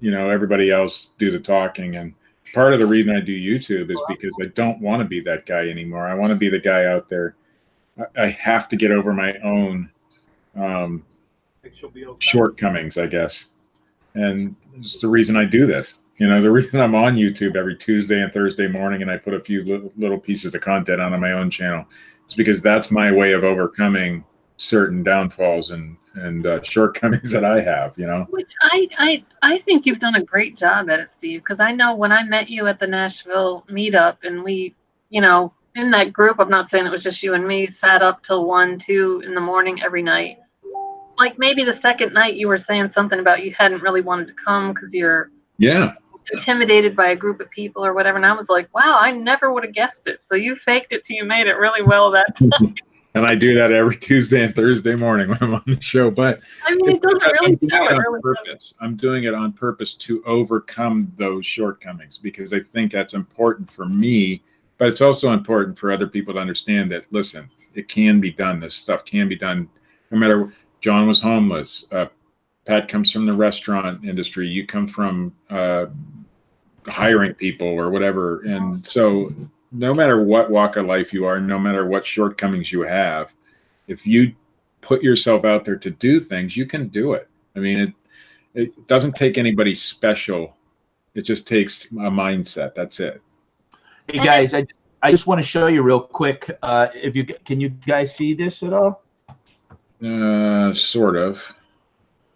S3: everybody else do the talking. And part of the reason I do YouTube is because I don't want to be that guy anymore. I want to be the guy out there. I have to get over my own shortcomings, I guess. And it's the reason I do this. The reason I'm on YouTube every Tuesday and Thursday morning and I put a few little pieces of content on my own channel is because that's my way of overcoming certain downfalls and shortcomings that I have,
S1: Which I think you've done a great job at it, Steve, because I know when I met you at the Nashville meetup and we, in that group, I'm not saying it was just you and me, sat up till 1, 2 in the morning every night. Like maybe the second night you were saying something about you hadn't really wanted to come because you're intimidated by a group of people or whatever. And I was like, wow, I never would have guessed it. So you faked it till you made it really well that time.
S3: And I do that every Tuesday and Thursday morning when I'm on the show. But
S1: I mean, it doesn't really show. It really
S3: doesn't. I'm doing it on purpose to overcome those shortcomings because I think that's important for me. But it's also important for other people to understand that, listen, it can be done. This stuff can be done. No matter, John was homeless. Pat comes from the restaurant industry. You come from hiring people or whatever. And so no matter what walk of life you are, no matter what shortcomings you have, if you put yourself out there to do things, you can do it. I mean, it doesn't take anybody special. It just takes a mindset. That's it.
S4: Hey guys, I just want to show you real quick. Can you guys see this at all?
S3: Sort of.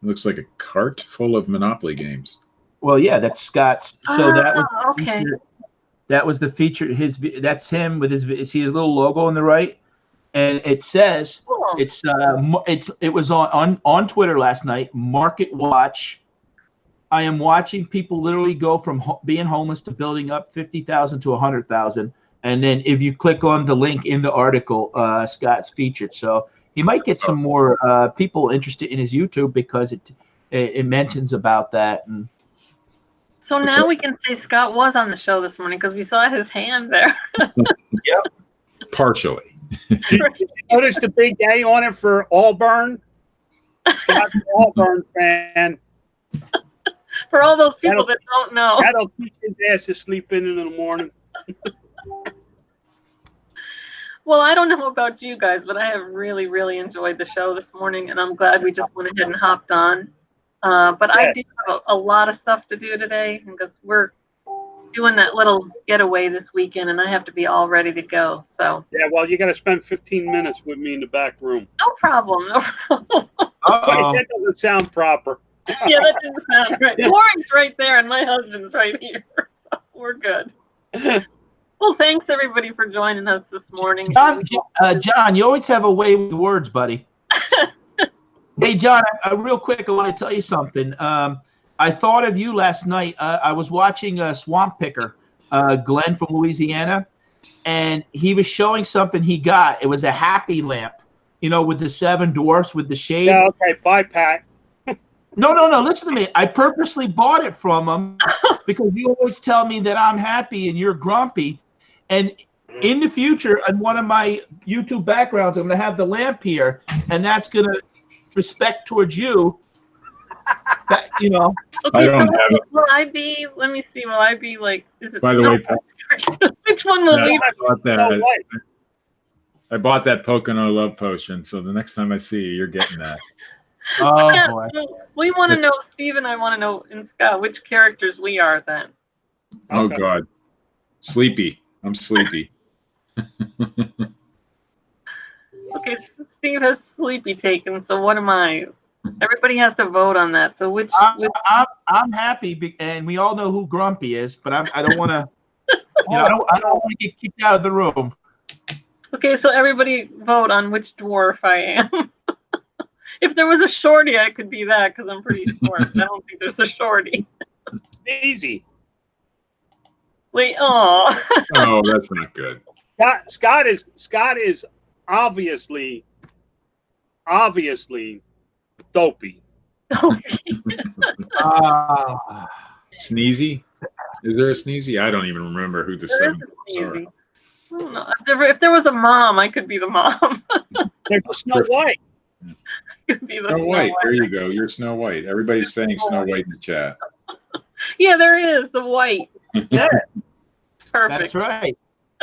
S3: It looks like a cart full of Monopoly games.
S4: Well, yeah, that's Scott's. So that was
S1: okay.
S4: That was the feature. That's him with his. See his little logo on the right, and it says it was on Twitter last night. Market Watch. I am watching people literally go from being homeless to building up 50,000 to 100,000. And then if you click on the link in the article, Scott's featured. So he might get some more people interested in his YouTube because it mentions about that. And
S1: so now we can say Scott was on the show this morning because we saw his hand there.
S3: Yep. Partially.
S2: Notice the big A on it for Auburn. Scott's an Auburn fan.
S1: For all those people that don't know.
S2: That'll teach his ass to sleep in the morning.
S1: Well, I don't know about you guys, but I have really, really enjoyed the show this morning, and I'm glad we just went ahead and hopped on. But I do have a lot of stuff to do today because we're doing that little getaway this weekend, and I have to be all ready to go. So
S2: yeah, well, you got to spend 15 minutes with me in the back room.
S1: No problem. No problem.
S2: That doesn't sound proper.
S1: Yeah, that didn't sound right. Lori's right there, and my husband's right here. So we're good. Well, thanks everybody for joining us this morning.
S4: John, you always have a way with words, buddy. Hey, John, real quick, I want to tell you something. I thought of you last night. I was watching Swamp Picker, Glenn from Louisiana, and he was showing something he got. It was a happy lamp, with the 7 dwarfs with the shade.
S2: Yeah, okay, bye, Pat.
S4: No. Listen to me. I purposely bought it from him because you always tell me that I'm happy and you're grumpy. And In the future, on one of my YouTube backgrounds, I'm going to have the lamp here, and that's going to respect towards you. That, you know.
S1: Okay,
S3: I
S1: so
S3: don't have it.
S1: will I be? Let me see. Will I be like? Is it?
S3: By the way,
S1: Which one will we?
S3: I bought
S2: No
S3: that.
S2: way.
S3: I bought that Pocono Love Potion, so the next time I see you, you're getting that.
S4: Oh
S1: Yeah,
S4: boy.
S1: so we want to know, Steve and I want to know, and Scott, which characters we are then.
S3: Oh
S2: Okay.
S3: God, sleepy. I'm sleepy.
S1: Okay, Steve has sleepy taken. So what am I? Everybody has to vote on that. So which
S4: I'm happy, and we all know who Grumpy is, but I don't want to. You know, I don't want to get kicked out of the room.
S1: Okay, so everybody vote on which dwarf I am. If there was a shorty, I could be that because I'm pretty short. I don't think there's a shorty.
S2: Easy.
S1: Wait, oh.
S3: Oh, that's not good.
S2: Scott is obviously dopey.
S3: Sneezy? Is there a Sneezy? I don't even remember who the
S1: There is
S3: seven
S1: a
S3: are.
S1: Sneezy. I don't know. If there was a mom, I could be the mom.
S2: There's Snow White.
S1: Could be the
S3: Snow White. There you go. You're Snow White. Everybody's saying Snow White in the chat.
S1: Yeah, there is the white.
S2: Yeah.
S1: Perfect.
S4: That's right.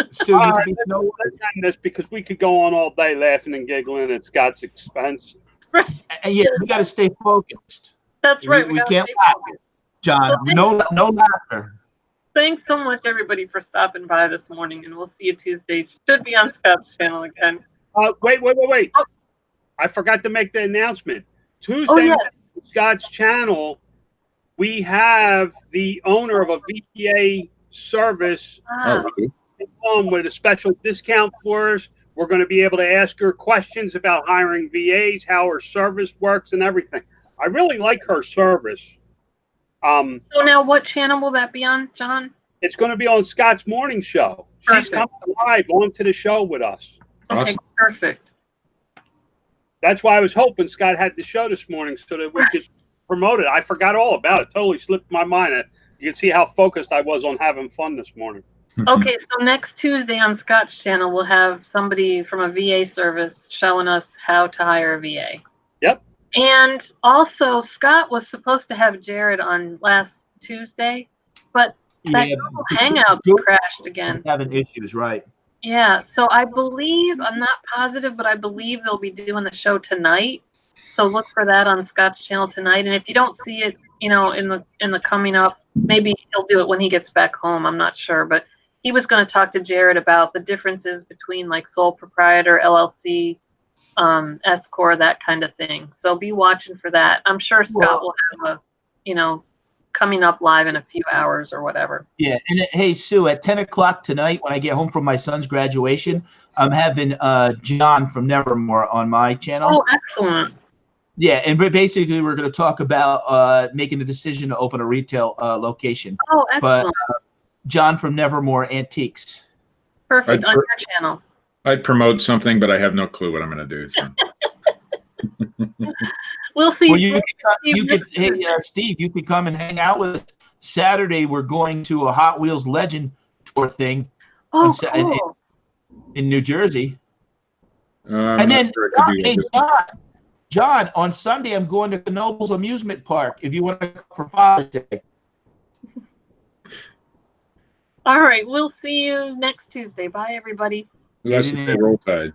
S4: So you can be Snow White.
S2: Let's end this because we could go on all day laughing and giggling at Scott's expense.
S4: And yeah, we got to stay focused.
S1: That's right.
S4: We
S1: gotta
S4: can't
S1: stay
S4: laugh,
S1: focused.
S4: John. No laughter.
S1: Thanks so much, everybody, for stopping by this morning, and we'll see you Tuesday. Should be on Scott's channel again.
S2: Wait.
S1: Oh.
S2: I forgot to make the announcement. Tuesday
S1: Oh, yes.
S2: night on Scott's channel, we have the owner of a VA service
S3: Oh, really?
S2: on with a special discount for us. We're going to be able to ask her questions about hiring VAs, how her service works, and everything. I really like her service.
S1: So now what channel will that be on, John?
S2: It's going to be on Scott's morning show. She's
S1: Perfect.
S2: coming live onto the show with us.
S1: Okay,
S3: Awesome.
S1: perfect.
S2: That's why I was hoping Scott had the show this morning so that we could promote it. I forgot all about it. Totally slipped my mind. You can see how focused I was on having fun this morning.
S1: Okay, so next Tuesday on Scott's channel, we'll have somebody from a VA service showing us how to hire a VA.
S2: Yep.
S1: And also, Scott was supposed to have Jared on last Tuesday, but that Google Hangout crashed again.
S4: Having issues, right?
S1: Yeah, so I believe, I'm not positive, but I believe they'll be doing the show tonight. So look for that on Scott's channel tonight. And if you don't see it, you know, in the coming up, maybe he'll do it when he gets back home. I'm not sure, but he was going to talk to Jared about the differences between like sole proprietor, LLC, S corp, that kind of thing. So be watching for that. I'm sure Scott will have a, you know, coming up live in a few hours or whatever.
S4: Yeah, and hey Sue, at 10 o'clock tonight, when I get home from my son's graduation, I'm having John from Nevermore on my channel.
S1: Oh, excellent.
S4: Yeah, and basically we're going to talk about making a decision to open a retail location.
S1: Oh, excellent.
S4: But John from Nevermore Antiques.
S1: Perfect, on your channel.
S3: I'd promote something, but I have no clue what I'm going to do. So.
S1: We'll see.
S4: Well, Steve, you could come and hang out with us. Saturday, we're going to a Hot Wheels Legend tour thing
S1: cool.
S4: in New Jersey.
S3: And
S4: then, John, on Sunday, I'm going to Knoebels Amusement Park if you want to come for Father's Day.
S1: All right, we'll see you next Tuesday. Bye, everybody.
S3: Roll Tide.